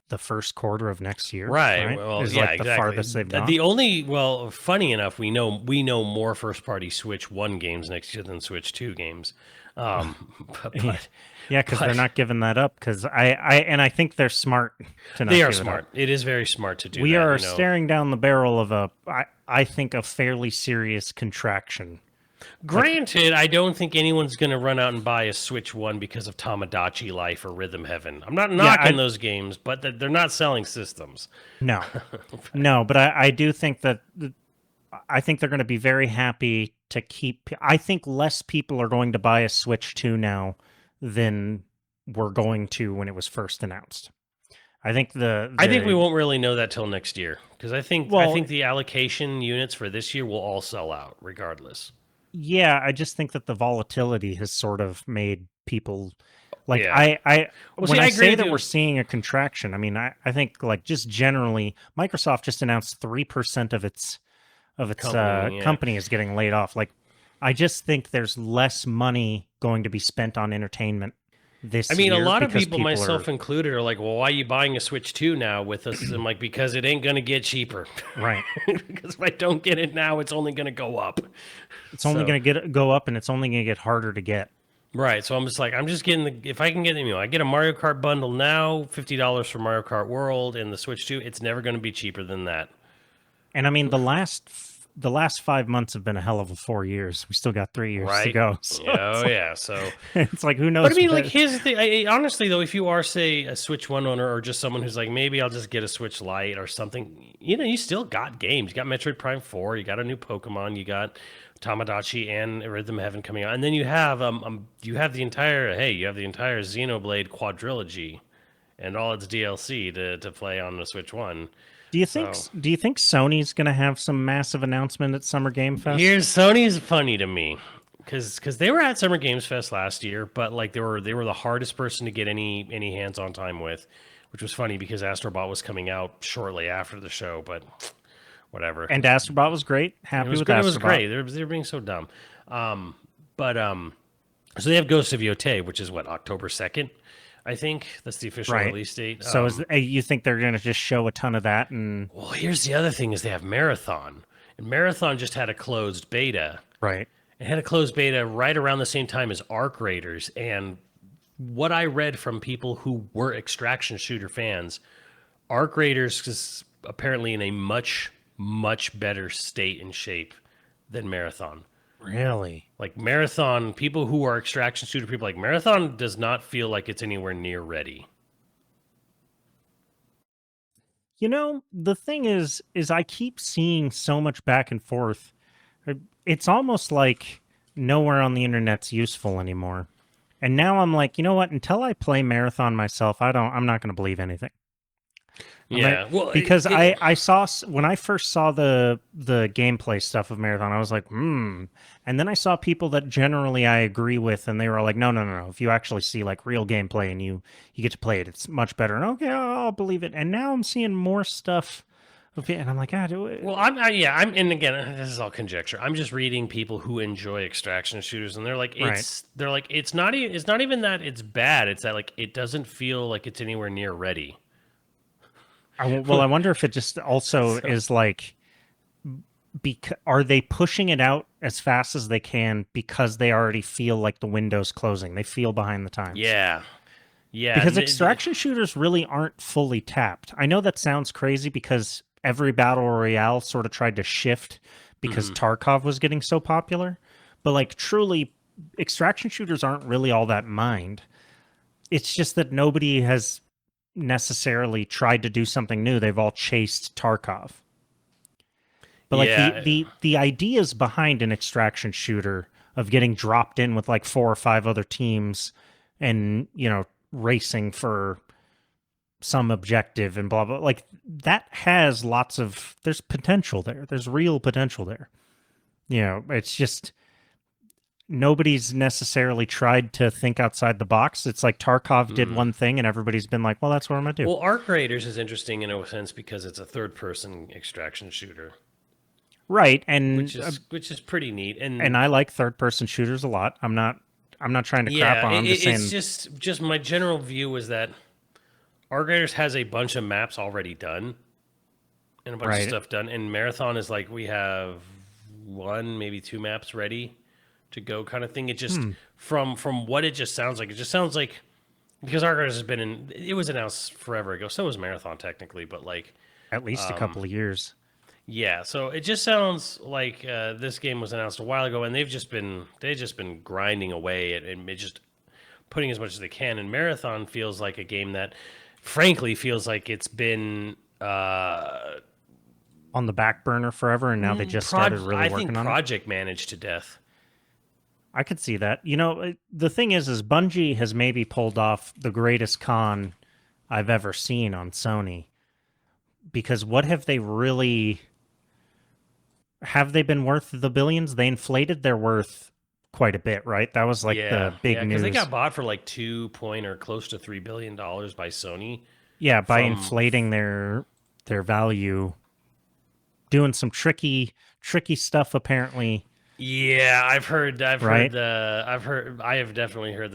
The first quarter of next year, right? Well, is yeah, like the exactly. farthest they've gone. The only, well, funny enough, we know more first party Switch 1 games next year than Switch 2 games. But yeah, because they're not giving that up. Because I think they're smart to not. They are give smart. It is very smart to do. We that, are staring down the barrel of I think a fairly serious contraction. Granted, I don't think anyone's going to run out and buy a Switch 1 because of Tamagotchi Life or Rhythm Heaven. I'm not knocking those games, but they're not selling systems. No, no, but I do think that I think they're going to be very happy to keep. I think less people are going to buy a Switch 2 now than were going to when it was first announced. I think I think we won't really know that till next year, because I think the allocation units for this year will all sell out regardless. Yeah, I just think that the volatility has sort of made people like when I say that we're seeing a contraction, I mean I think like just generally Microsoft just announced 3% of its company is getting laid off. Like I just think there's less money going to be spent on entertainment this year. I mean, a lot of people, myself included, are like, well, why are you buying a Switch 2 now with us? I'm like, because it ain't going to get cheaper. Right. Because if I don't get it now, it's only going to go up. It's only going to go up, and it's only going to get harder to get. Right. So I'm just like, I'm just getting if I can get, I get a Mario Kart bundle now, $50 for Mario Kart World and the Switch 2. It's never going to be cheaper than that. And I mean, the last 5 months have been a hell of a 4 years. We still got 3 years to go. So yeah. So it's like, who knows? But I mean, like, here's the thing. Honestly, though, if you are, say, a Switch 1 owner or just someone who's like, maybe I'll just get a Switch Lite or something, you still got games. You got Metroid Prime 4. You got a new Pokemon. You got Tamagotchi and Rhythm Heaven coming out. And then you have the entire Xenoblade quadrilogy and all its DLC to play on the Switch 1. Do you think Sony's going to have some massive announcement at Summer Game Fest? Sony's funny to me because they were at Summer Games Fest last year, but like they were the hardest person to get any hands-on time with, which was funny because Astrobot was coming out shortly after the show, but whatever. And Astrobot was great. Happy with Astrobot. It was great. They're being so dumb. So they have Ghost of Yotei, which is what, October 2nd? I think that's the official release date. So you think they're going to just show a ton of that? And well, here's the other thing: is they have Marathon, and Marathon just had a closed beta. Right. It had a closed beta right around the same time as Arc Raiders, and what I read from people who were extraction shooter fans, Arc Raiders is apparently in a much, much better state and shape than Marathon. Really? Like Marathon, people who are extraction shooter people, like Marathon does not feel like it's anywhere near ready. You know, the thing is I keep seeing so much back and forth. It's almost like nowhere on the internet's useful anymore. And now I'm like, you know what? Until I play Marathon myself, I'm not going to believe anything. Yeah, well, Because I saw when I first saw the gameplay stuff of Marathon, I was like, and then I saw people that generally I agree with, and they were like, no. If you actually see like real gameplay and you get to play it, it's much better. And okay, I'll believe it. And now I'm seeing more stuff. Okay, and I'm like, do it. well, and again, this is all conjecture. I'm just reading people who enjoy extraction shooters, and they're like, it's not even that it's bad. It's that like it doesn't feel like it's anywhere near ready. Well, I wonder if it just also is like, are they pushing it out as fast as they can because they already feel like the window's closing? They feel behind the times. Yeah. Because extraction shooters really aren't fully tapped. I know that sounds crazy because every battle royale sort of tried to shift because Tarkov was getting so popular. But like truly, extraction shooters aren't really all that mined. It's just that nobody has necessarily tried to do something new. They've all chased Tarkov. But like the ideas behind an extraction shooter of getting dropped in with like 4 or 5 other teams and, racing for some objective and blah blah, like that has there's potential there. There's real potential there. It's just nobody's necessarily tried to think outside the box. It's like Tarkov did one thing and everybody's been like, well, that's what I'm gonna do. Well, Arc Raiders is interesting in a sense because it's a third-person extraction shooter, right? And which is pretty neat. And I like third-person shooters a lot. I'm not trying to crap on. I'm just saying. It's just my general view was that Arc Raiders has a bunch of maps already done and a bunch of stuff done, and Marathon is like we have 1, maybe 2 maps ready to go kind of thing. It just from what it just sounds like. It just sounds like because Arc Raiders has been it was announced forever ago. So was Marathon technically, but like at least a couple of years. Yeah, so it just sounds like this game was announced a while ago, and they've just been grinding away and just putting as much as they can. And Marathon feels like a game that, frankly, feels like it's been on the back burner forever, and now they just started really working on it. I think project managed to death. I could see that. The thing is Bungie has maybe pulled off the greatest con I've ever seen on Sony. Because what have they really... Have they been worth the billions? They inflated their worth quite a bit, right? That was like the big news. Because they got bought for like or close to $3 billion by Sony. Yeah, by inflating their value, doing some tricky stuff apparentry. Yeah, I have definitely heard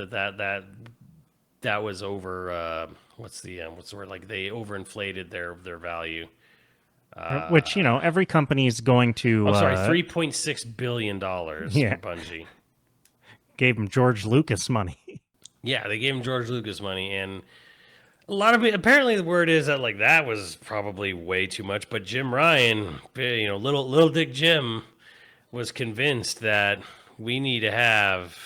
that was over. What's the word? Like they overinflated their value. Which every company is going to. I'm sorry, $3.6 billion. Yeah. For Bungie gave him George Lucas money. Yeah, they gave him George Lucas money, and a lot of it. Apparently, the word is that like that was probably way too much. But Jim Ryan, little Dick Jim, was convinced that we need to have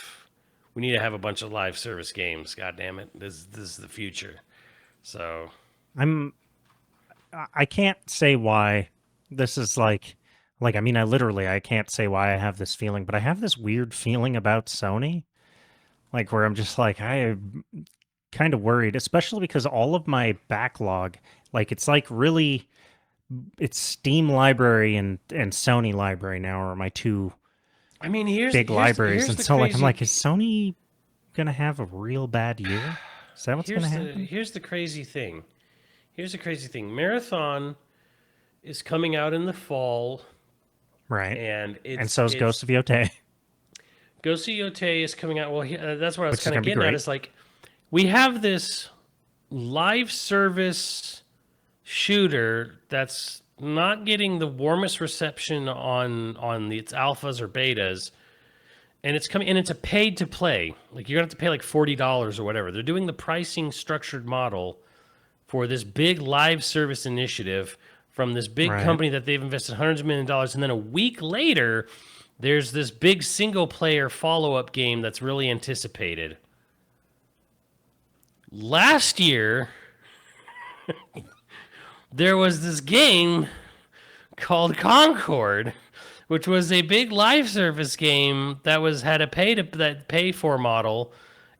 a bunch of live service games. God damn it, this is the future. So I can't say why this is like I mean, I can't say why I have this feeling, but I have this weird feeling about Sony, like where I'm just like, I'm kind of worried, especially because all of my backlog, like it's like really, it's Steam library and Sony library now are my two big libraries. And so like, I'm like, is Sony going to have a real bad year? Is that what's going to happen? Here's the crazy thing. Marathon is coming out in the fall. Right. And so is Ghost of Yotei. Ghost of Yotei is coming out. Well, that's what I was kind of getting at. Is like, we have this live service shooter that's not getting the warmest reception on its alphas or betas. and it's coming, and it's a paid to play. Like you're gonna have to pay like $40 or whatever. They're doing the pricing structured model for this big live service initiative from this big Right. company that they've invested hundreds of millions of dollars, and then a week later, there's this big single player follow up game that's really anticipated. Last year, there was this game called Concord, which was a big live service game that had a pay for model,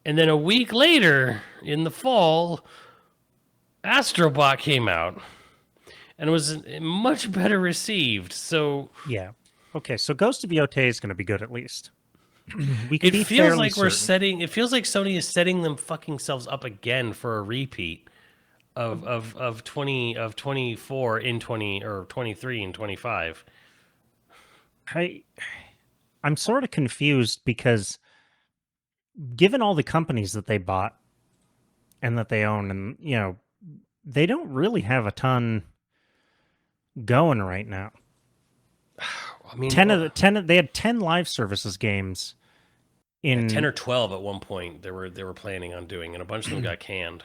and then a week later in the fall, Astrobot came out and was much better received. So Yeah. Okay, so Ghost of Yotei is going to be good at least. We can it be feels fairly like we're certain. setting. It feels like Sony is setting them fucking selves up again for a repeat of 24 in 20 or 23 and 25. I'm sort of confused because given all the companies that they bought and that they own, and they don't really have a ton going right now. I mean, They had 10 live services games in 10 or 12 at one point they were planning on doing, and a bunch of them got canned.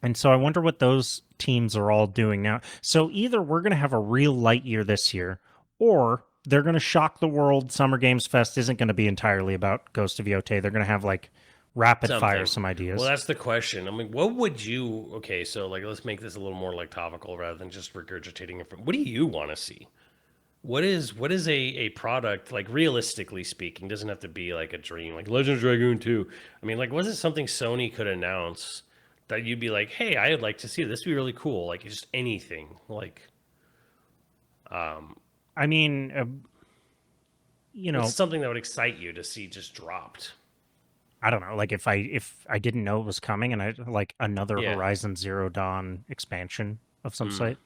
And so I wonder what those teams are all doing now. So either we're going to have a real light year this year, or they're going to shock the world. Summer Games Fest isn't going to be entirely about Ghost of Yotei. They're going to have like rapid fire some ideas. Well, that's the question. I mean, what would you? Okay, so like let's make this a little more like topical rather than just regurgitating it from. What do you want to see? What is a product, like realistically speaking, doesn't have to be like a dream, like Legends of Dragoon 2. I mean, like, was it something Sony could announce that you'd be like, hey, I would like to see this. Would be really cool. Like just anything. Like, I mean, it's something that would excite you to see just dropped. I don't know. Like if I didn't know it was coming, and I like another Horizon Zero Dawn expansion of some sort,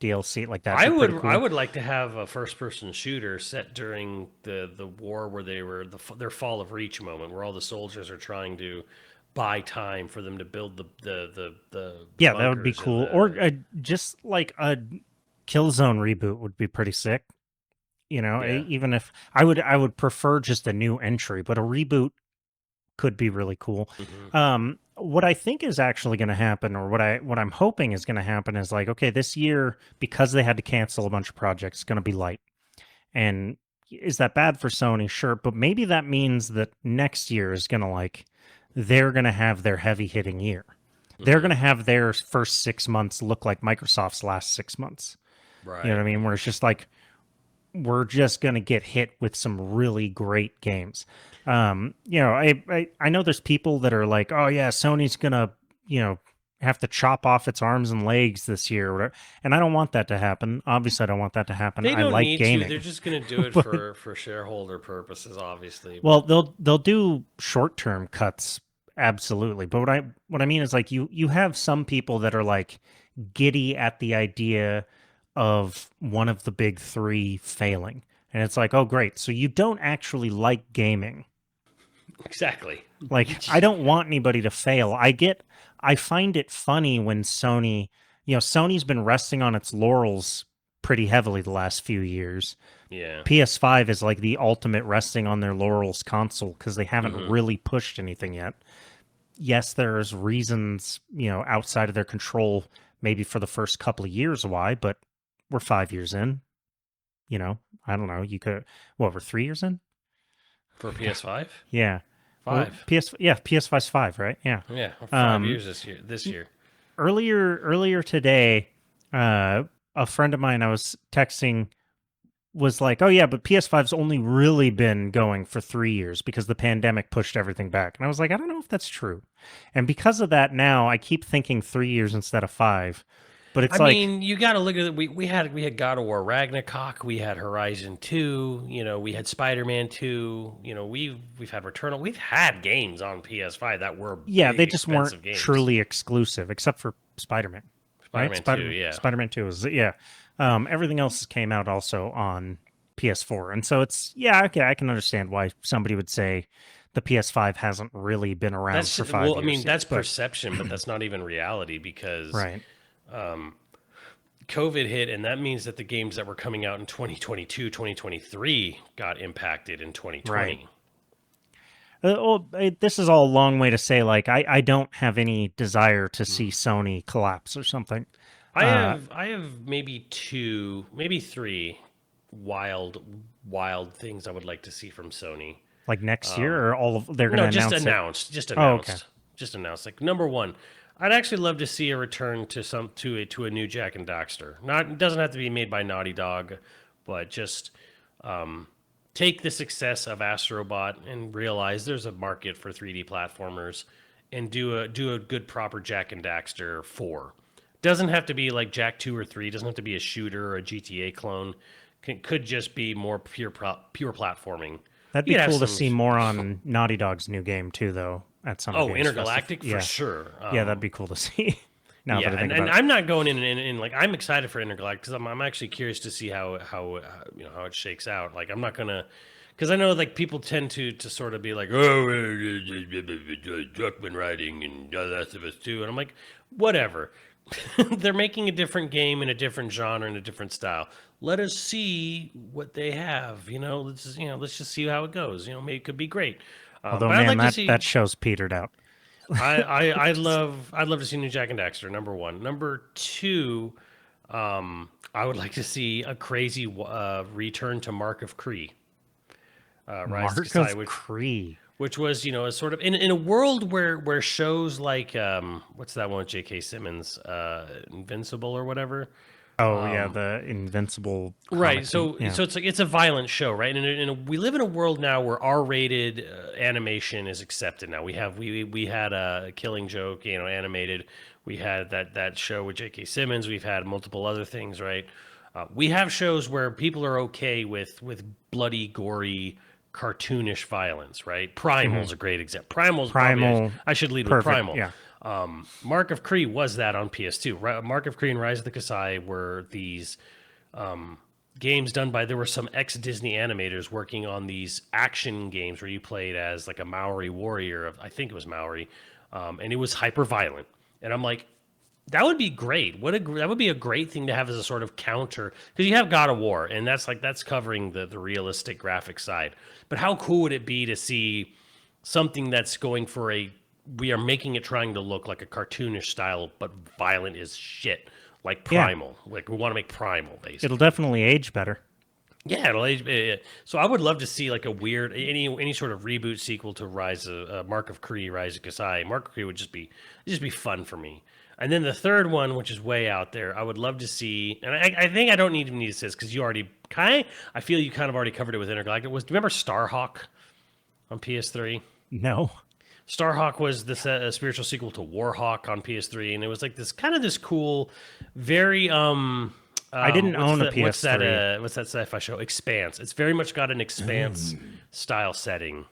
DLC like that. I would like to have a first person shooter set during the war where they were their fall of reach moment, where all the soldiers are trying to buy time for them to build the yeah, that would be cool. Or just like a Killzone reboot would be pretty sick. Even if I would prefer just a new entry, but a reboot could be really cool. What I think is actually going to happen, or what I'm hoping is going to happen, is like, okay, this year, because they had to cancel a bunch of projects, it's going to be light. And is that bad for Sony? Sure, but maybe that means that next year is going to they're going to have their heavy hitting year. They're going to have their first 6 months look like Microsoft's last 6 months. Right. You know what I mean? Where it's just like, we're just going to get hit with some really great games. I know there's people that are like, oh yeah, Sony's going to, have to chop off its arms and legs this year or whatever. And I don't want that to happen. Obviously, I don't want that to happen. They don't I like need gaming. to. They're just going to do it for shareholder purposes, obviously. Well, they'll do short-term cuts, absolutely. But what I mean is like you have some people that are like giddy at the idea of one of the big three failing. And it's like, oh great. So you don't actually like gaming. Exactly. Like, I don't want anybody to fail. I find it funny when Sony's been resting on its laurels pretty heavily the last few years. Yeah. PS5 is like the ultimate resting on their laurels console because they haven't really pushed anything yet. Yes, there's reasons, outside of their control, maybe for the first couple of years why, but we're 5 years in. I don't know. You could, we're 3 years in? For PS5? Yeah. 5. PS5's 5, right? Yeah. Yeah, 5 years this year. Earlier today, a friend of mine I was texting was like, "Oh yeah, but PS5's only really been going for 3 years because the pandemic pushed everything back." And I was like, "I don't know if that's true." And because of that, now I keep thinking 3 years instead of 5. But it's I mean, you got to look at it. We had God of War Ragnarok, we had Horizon 2, we had Spider-Man 2, we've had Returnal. We've had games on PS5 that were they just weren't truly exclusive, except for Spider-Man. Spider-Man 2, yeah. Spider-Man 2 is everything else came out also on PS4, and so it's okay. I can understand why somebody would say the PS5 hasn't really been around for 5 years. Well, I mean, that's perception, but that's not even reality because right. COVID hit, and that means that the games that were coming out in 2022, 2023 got impacted in 2020. Right. This is all a long way to say, like, I don't have any desire to see Mm. Sony collapse or something. I have maybe two, maybe three wild things I would like to see from Sony. Like next year, Um, or all of they're going no, to announce it. just Oh, okay. announced, just announced. Like number one, I'd actually love to see a return to a new Jack and Daxter. Not it doesn't have to be made by Naughty Dog, but just um, take the success of Astrobot and realize there's a market for 3D platformers, and do a good proper Jack and Daxter 4. Doesn't have to be like Jack 2 or 3. Doesn't have to be a shooter or a GTA clone. Could just be more pure platforming. That'd You be could have cool to some. see more on Naughty Dog's new game too, though. At Summer Oh, Games Intergalactic for Yeah, sure. yeah, that'd be cool to see. Now that Yeah, I think and about it. I'm not going in like I'm excited for Intergalactic because I'm actually curious to see how you know how it shakes out. Like I'm not gonna because I know like people tend to sort of be like oh Druckmann writing and the Last of Us too, and I'm like whatever. They're making a different game in a different genre and a different style. Let us see what they have. Let's just see how it goes. Maybe it could be great. Although, But I'd man, like to that see. show's petered out. I'd love to see new Jack and Daxter. Number one. Number two. I would like to see a crazy return to Mark of Kree, Rise to Mark Kasai, of Kree. which was a sort of in a world where shows like what's that one with J.K. Simmons, Invincible or whatever. Oh yeah, the Invincible Right. comic. So Yeah. so it's a violent show, right? We live in a world now where R-rated animation is accepted. Now we had a Killing Joke, animated. We had that show with J.K. Simmons. We've had multiple other things, right? We have shows where people are okay with bloody, gory, cartoonish violence, right? Primal's a great example. Primal's probably Primal, I should lead with perfect. Primal. Yeah. Mark of Kree was that on PS2. Mark of Kree and Rise of the Kasai were these games done by there were some ex Disney animators working on these action games where you played as like a Maori warrior of I think it was Maori, and it was hyper violent. And I'm like, that would be great. That would be a great thing to have as a sort of counter because you have God of War, and that's covering the realistic graphic side. But how cool would it be to see something that's going for we are making it trying to look like a cartoonish style, but violent as shit, like Yeah. Primal. Like we want to make Primal, basically. It'll definitely age better. Yeah, so I would love to see like a weird any sort of reboot sequel to Mark of Kree, Rise of Kasai. Mark of Kree would just be fun for me. And then the third one, which is way out there, I would love to see, and I think I don't even need to say this because you already I feel you kind of already covered it with Intergalactic. Do you remember Starhawk on PS3? No. Starhawk was the spiritual sequel to Warhawk on PS3, and it was like this cool, very I didn't own a PS3. What's that sci-fi show? Expanse. It's very much got an Expanse style setting,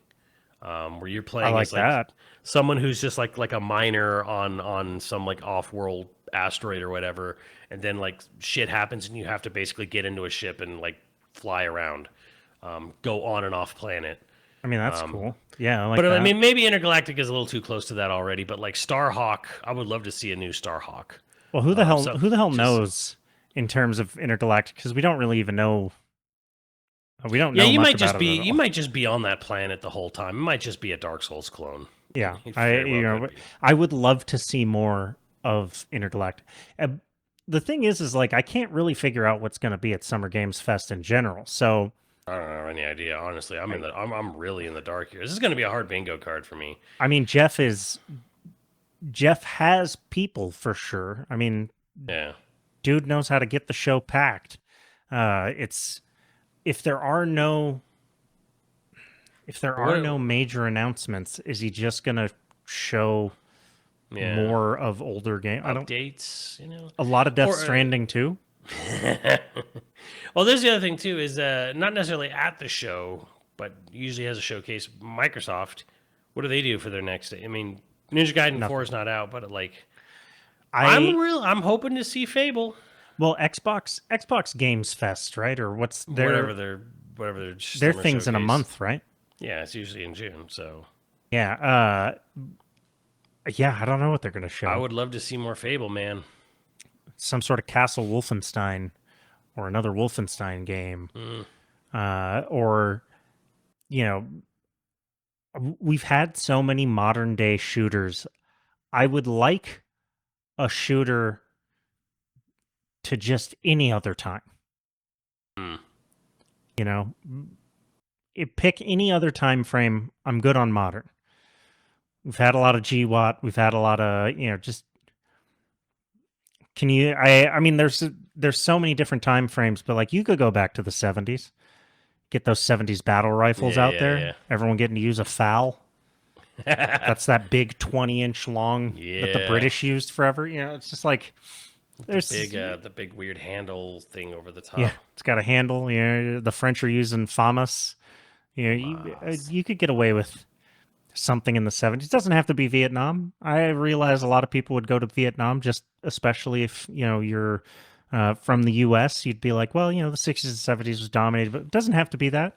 where you're I playing like as like that. someone who's just like a miner on some like off-world asteroid or whatever, and then like shit happens, and you have to basically get into a ship and like fly around, go on and off planet. I mean, that's cool. Yeah, I like But that. I mean, maybe Intergalactic is a little too close to that already. But like Starhawk, I would love to see a new Starhawk. Well, who the hell Just- knows in terms of Intergalactic? Because we don't really even know. We don't know. Yeah, you much might just about it at you all. might just be on that planet the whole time. It might just be a Dark Souls clone. Yeah, It very well could be. I would love to see more of Intergalactic. The thing is like I can't really figure out what's going to be at Summer Games Fest in general. So I don't have any idea. Honestly, I'm really in the dark here. This is going to be a hard bingo card for me. I mean, Jeff has people for sure. I mean, Yeah. dude knows how to get the show packed. It's if there are no major announcements, is he just gonna show Yeah. more of older game? I don't. Updates, A lot of Death Or, Stranding too. Well, there's the other thing too is not necessarily at the show, but usually has a showcase. Microsoft, what do they do for their next? I mean, Ninja Gaiden 4 is not out, but like I'm hoping to see Fable. Well, Xbox Games Fest, right? Or what's Whatever their their summer things in a showcase. month, right? Yeah, it's usually in June. So Yeah. Yeah, I don't know what they're gonna show. I would love to see more Fable, man. Some sort of Castle Wolfenstein or another Wolfenstein game. Or we've had so many modern day shooters. I would like a shooter to just any other time. Hmm. You know, pick any other time frame. I'm good on modern. We've had a lot of GWAT. We've had a lot of, just can you? I mean, there's so many different time frames, but like you could go back to the 70s, get those 70s battle rifles Yeah, out yeah, there. yeah. Everyone getting to use a FAL. That's that big 20-inch long that the Yeah. British used forever. It's just like there's The big weird handle thing over the yeah, top. it's got a handle. The French are using FAMAS. You could get away with something in the 70s. It doesn't have to be Vietnam. I realize a lot of people would go to Vietnam, just especially if you're from the U.S. You'd be like, well, the 60s and 70s was dominated, but it doesn't have to be that.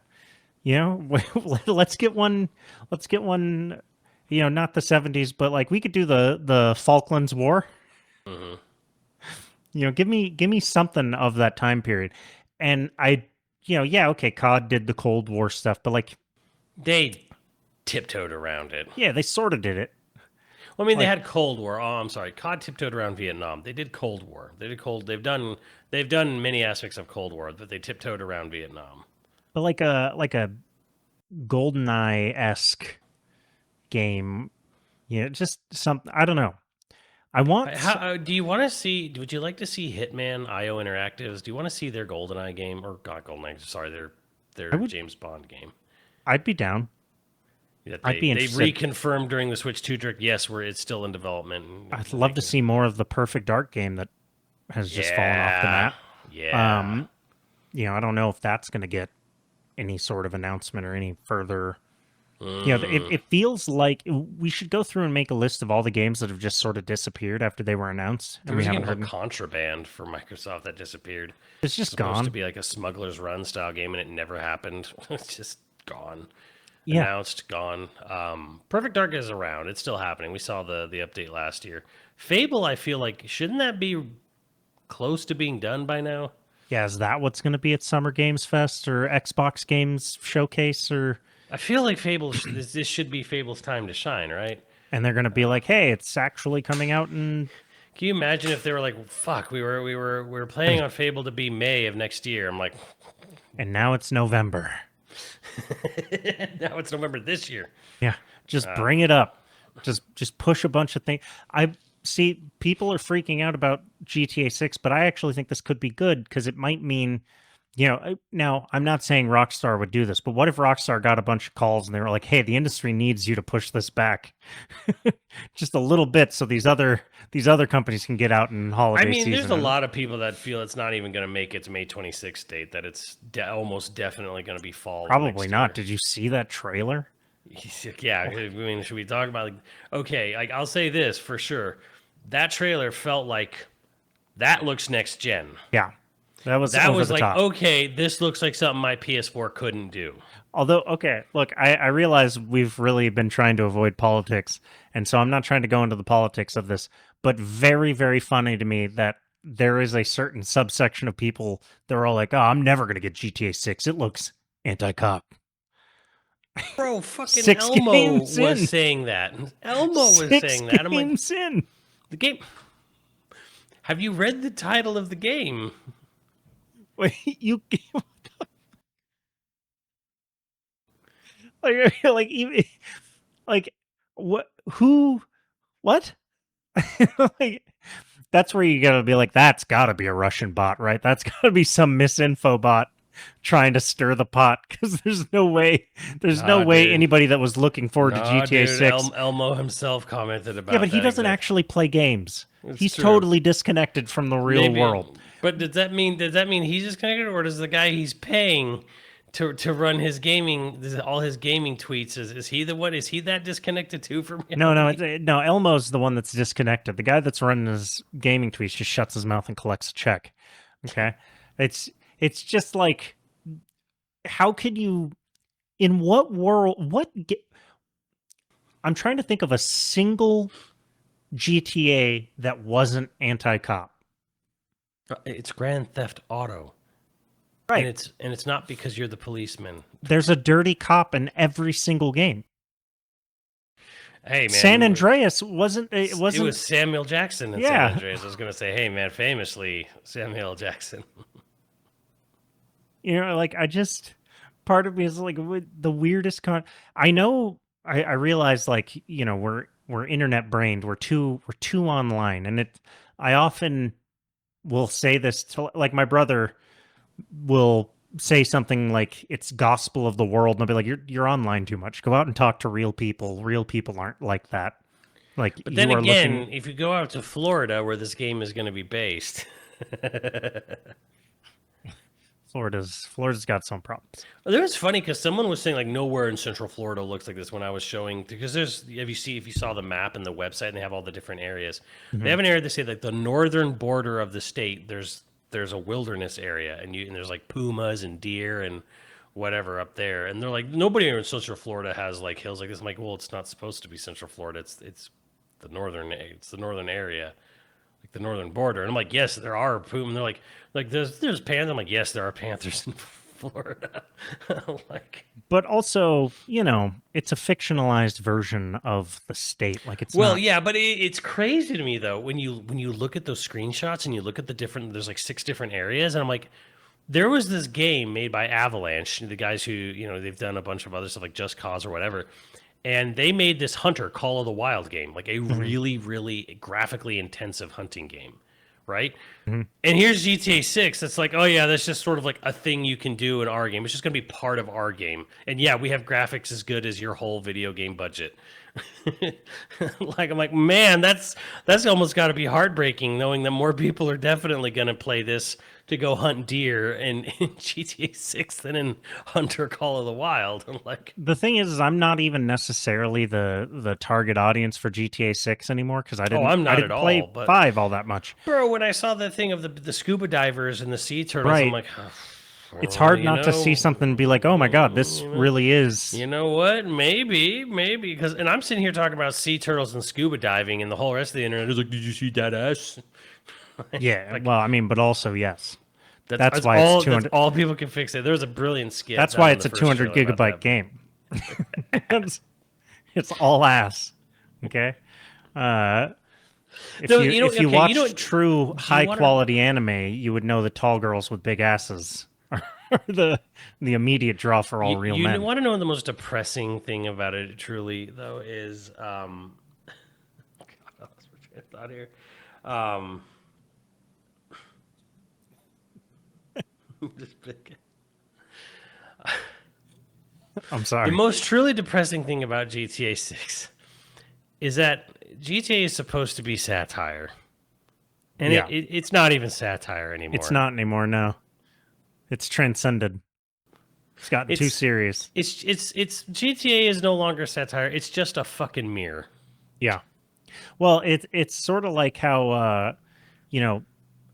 Let's get one. Let's get one. Not the 70s, but like we could do the Falklands War. Hmm. Give me something of that time period, and yeah, okay, COD did the Cold War stuff, but like, They tiptoed around it. yeah, they sort of did it. Well, I mean, they Like, had Cold War. Oh, I'm sorry. COD tiptoed around Vietnam. They did Cold War. They did Cold. They've done many aspects of Cold War, but they tiptoed around Vietnam. but like a GoldenEye esque game, just something. I don't know. I want. How do you want to see? Would you like to see Hitman IO Interactives? Do you want to see their GoldenEye game or not GoldenEye? Sorry, their I would. James Bond game I'd be down. that I'd they be they interested. reconfirmed during the Switch 2 trick. Yes, it's still in development. I'd love to see more of the Perfect Dark game that has just fallen off the Yeah, map. yeah. I don't know if that's going to get any sort of announcement or any further. Mm. It feels like we should go through and make a list of all the games that have just sort of disappeared after they were announced, There and we was a haven't game heard. called Contraband for Microsoft that disappeared. It's It's just supposed to gone. be like a Smuggler's Run style game, and it never happened. It's just gone. Yeah, Announced, gone. Perfect Dark is around. It's still happening. We saw the update last year. Fable, I feel like, shouldn't that be close to being done by now? yeah. Is that what's going to be at Summer Games Fest or Xbox Games Showcase or? I feel like Fable, this should be Fable's time to shine, right? And they're going to be like, "Hey, it's actually coming out in." Can you imagine if they were like, "Fuck, we were planning on Fable to be May of next year." I'm like, And now it's November. now it's November this year. Yeah, just bring it up. Just push a bunch of things. I see people are freaking out about GTA 6, but I actually think this could be good because it might mean, now I'm not saying Rockstar would do this, but what if Rockstar got a bunch of calls and they were like, "Hey, the industry needs you to push this back just a little bit so these other companies can get out in holiday I mean, season." there's a And- lot of people that feel it's not even going to make its May 26th date. That it's almost definitely going to be fall. of Probably next not. year. Did you see that trailer? Yeah, I mean, should we talk about like? Okay, like I'll say this for sure. That trailer felt like that looks next gen. Yeah. That was That over was the like, top. okay, this looks like something my PS4 couldn't do. Although, okay, look, I realize we've really been trying to avoid politics, and so I'm not trying to go into the politics of this, but very, very funny to me that there is a certain subsection of people that are all like, "Oh, I'm never going to get GTA 6. It looks anti-cop." Bro, fucking Six Elmo games was in. saying that. Elmo was Six saying that. I'm like, games in. the game. Have you read the title of the game? Wait, you like even like what? Who? What? Like, that's where you gotta be like, that's gotta be a Russian bot, right? That's gotta be some misinfo bot trying to stir the pot because there's no Nah, way dude. anybody that was looking forward to Nah, GTA dude. 6. Elmo himself commented about Yeah, but he that doesn't exact- actually play games. It's He's true. totally disconnected from the real Maybe- world. But does that mean he's disconnected, or does the guy he's paying to run his gaming, all his gaming tweets, is he the one? Is he that disconnected too from reality? No, Elmo's the one that's disconnected. The guy that's running his gaming tweets just shuts his mouth and collects a check. Okay? It's just like, how could you, in what world, I'm trying to think of a single GTA that wasn't anti-cop. It's Grand Theft Auto. Right. And it's not because you're the policeman. There's a dirty cop in every single game. Hey, San man, Andreas wasn't. It it wasn't. was Samuel Jackson in San Yeah, Andreas. I was gonna say, hey, man, famously Samuel Jackson. like I just part of me is like the weirdest I know. I realize like we're internet brained. We're too online, and I often will say this to like my brother will say something like it's gospel of the world, and I'll be like, you're online too much. Go out and talk to real people. Real people aren't like that. Like But then you are again, looking. if you go out to Florida, where this game is going to be based, Florida's got some problems. well, it was funny because someone was saying like nowhere in Central Florida looks like this when I was showing because there's if you saw the map and the website and they have all the different areas. They have an area they say like the northern border of the state. There's a wilderness area and there's like pumas and deer and whatever up there. And they're like nobody in Central Florida has like hills like this. I'm like, well, it's not supposed to be Central Florida. It's the northern area, like the northern border. And I'm like, yes, there are puma. And they're like there's panthers. I'm like, yes, there are panthers in Florida. Like, But also, it's a fictionalized version of the state. Like it's well, not. yeah, but it's crazy to me though when you look at those screenshots and you look at the different. There's like 6 different areas, and I'm like, there was this game made by Avalanche, the guys who they've done a bunch of other stuff like Just Cause or whatever, and they made this Hunter Call of the Wild game, like a Mhm, really really graphically intensive hunting game, right? mhm. And here's GTA 6. It's like, oh yeah, that's just sort of like a thing you can do in our game. It's just going to be part of our game. And yeah, we have graphics as good as your whole video game budget. Like I'm like, man, that's almost got to be heartbreaking knowing that more people are definitely going to play this to go hunt deer in GTA 6 than in Hunter Call of the Wild. I'm like, The thing is I'm not even necessarily the target audience for GTA 6 anymore because I oh, didn't I'm I not at didn't all, play but 5 all that much. bro, when I saw that thing of the scuba divers and the sea turtles, I'm Right. like, It's oh, hard not to see something and be like, oh my god, this really is. you know what? Maybe, because, and I'm sitting here talking about sea turtles and scuba diving, and the whole rest of the internet is like, "Did you see that ass?" Yeah. Like Well, I mean, but also yes. That's why it's that's 200. all people can fix it. There was a brilliant skit. That's done why in it's the a first 200 trailer about gigabyte that. game. It's all ass. Okay. Uh, No, if you okay, watch true do you high want to? quality anime, you would know that tall girls with big asses are the immediate draw for all real men. Want to know the most depressing thing about it? Truly, though, is God, I lost my train of thought here. Um, just pick. I'm The sorry. most truly depressing thing about GTA 6 is that GTA is supposed to be satire. And Yeah, it's not even satire it's anymore. not anymore. No, it's transcended. It's gotten too It's serious. it's GTA is no longer satire. It's just a fucking mirror. Yeah. Well, it's sort of like how you know,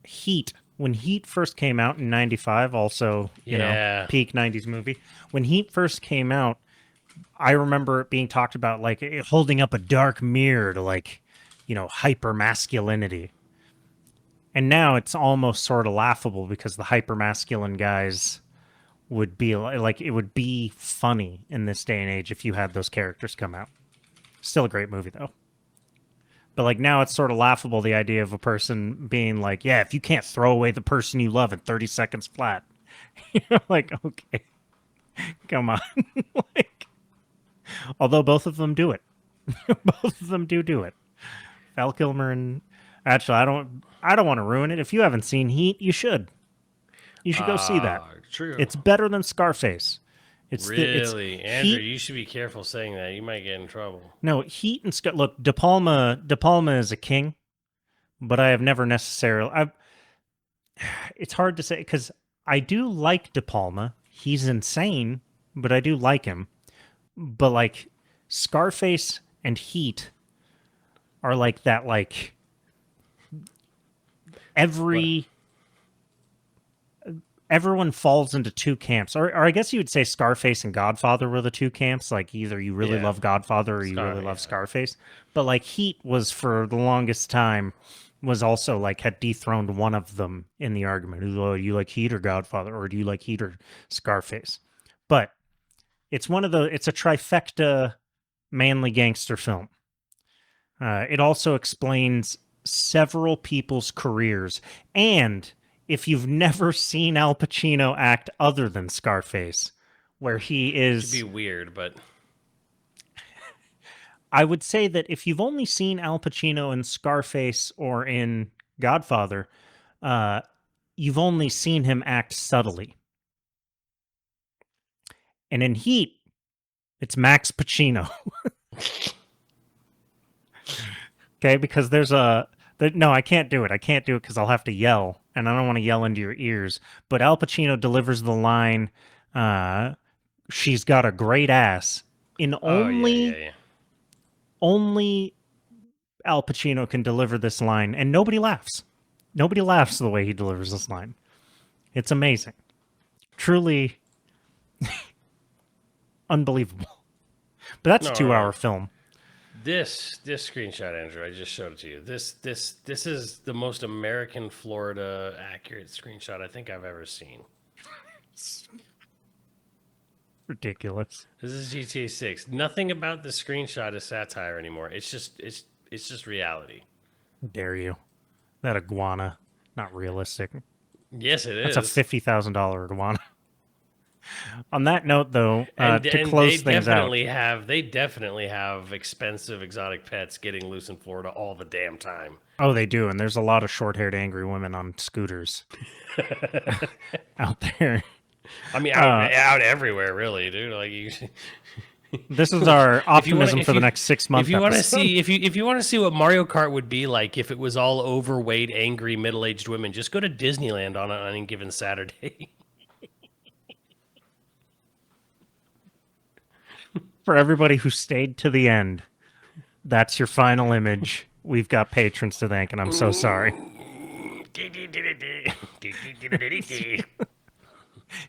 Heat. When Heat first came out in '95, also Yeah. peak '90s movie. When Heat first came out, I remember it being talked about like holding up a dark mirror to like, hyper masculinity. And now it's almost sort of laughable because the hyper masculine guys would be like it would be funny in this day and age if you had those characters come out. Still a great movie though. But like now it's sort of laughable the idea of a person being like, yeah, if you can't throw away the person you love in 30 seconds flat. You're like, okay, come on. Like, although both of them do it. Both of them do it. Val Kilmer and actually I don't want to ruin it. If you haven't seen Heat, you should. You should go see that. True. It's better than Scarface. It's Really, Andrew, Heat. you should be careful saying that. You might get in trouble. No, Heat and Scar. Look, De Palma is a king, but I have never necessarily. It's hard to say because I do like De Palma. He's insane, but I do like him. But like Scarface and Heat are like that. Like every everyone falls into two camps, or I guess you would say Scarface and Godfather were the two camps. Like either you really Yeah. love Godfather or you really love Scarface. But like Heat was for the longest time was also like had dethroned one of them in the argument. Oh, you like Heat or Godfather, or do you like Heat or Scarface? But it's a trifecta manly gangster film. It also explains several people's careers. And if you've never seen Al Pacino act other than Scarface, where he It could is... be weird, but I would say that if you've only seen Al Pacino in Scarface or in Godfather, you've only seen him act subtly. And in Heat, it's Max Pacino. Okay, because there's a... No, I can't do it. I can't do it because I'll have to yell, and I don't want to yell into your ears. But Al Pacino delivers the line, she's got a great ass, in only Al Pacino can deliver this line, and nobody laughs. Nobody laughs the way he delivers this line. It's amazing. Truly unbelievable. But that's a 2-hour film. This screenshot, Andrew, I just showed it to you. This is the most American Florida accurate screenshot I think I've ever seen. Ridiculous. This is GTA 6. Nothing about the screenshot is satire anymore. It's just reality. How dare you? That iguana, not realistic. Yes, it is. That's a $50,000 iguana. On that note, though, And to close things out, they definitely have expensive exotic pets getting loose in Florida all the damn time. oh, they do, and there's a lot of short-haired angry women on scooters out there. I mean, out everywhere, really, dude. Like you. This is our optimism for the next 6 months. If you want to see, if you want to see what Mario Kart would be like if it was all overweight, angry, middle-aged women, just go to Disneyland on any given Saturday. For everybody who stayed to the end, that's your final image. We've got patrons to thank, and I'm so sorry.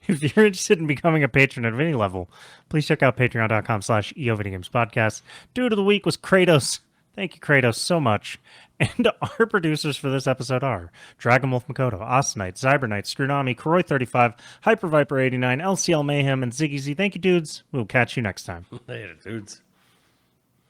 If you're interested in becoming a patron at any level, please check out patreon.com/YoVideogames Dude of the week was Kratos. Thank you, Kratos, so much. And our producers for this episode are Dragon Wolf Makoto, Austenite, Zybernite, Scrunami, Koroi35, Hyper Viper 89, LCL Mayhem, and Ziggy Z. Thank you, dudes. We'll catch you next time. Later, dudes.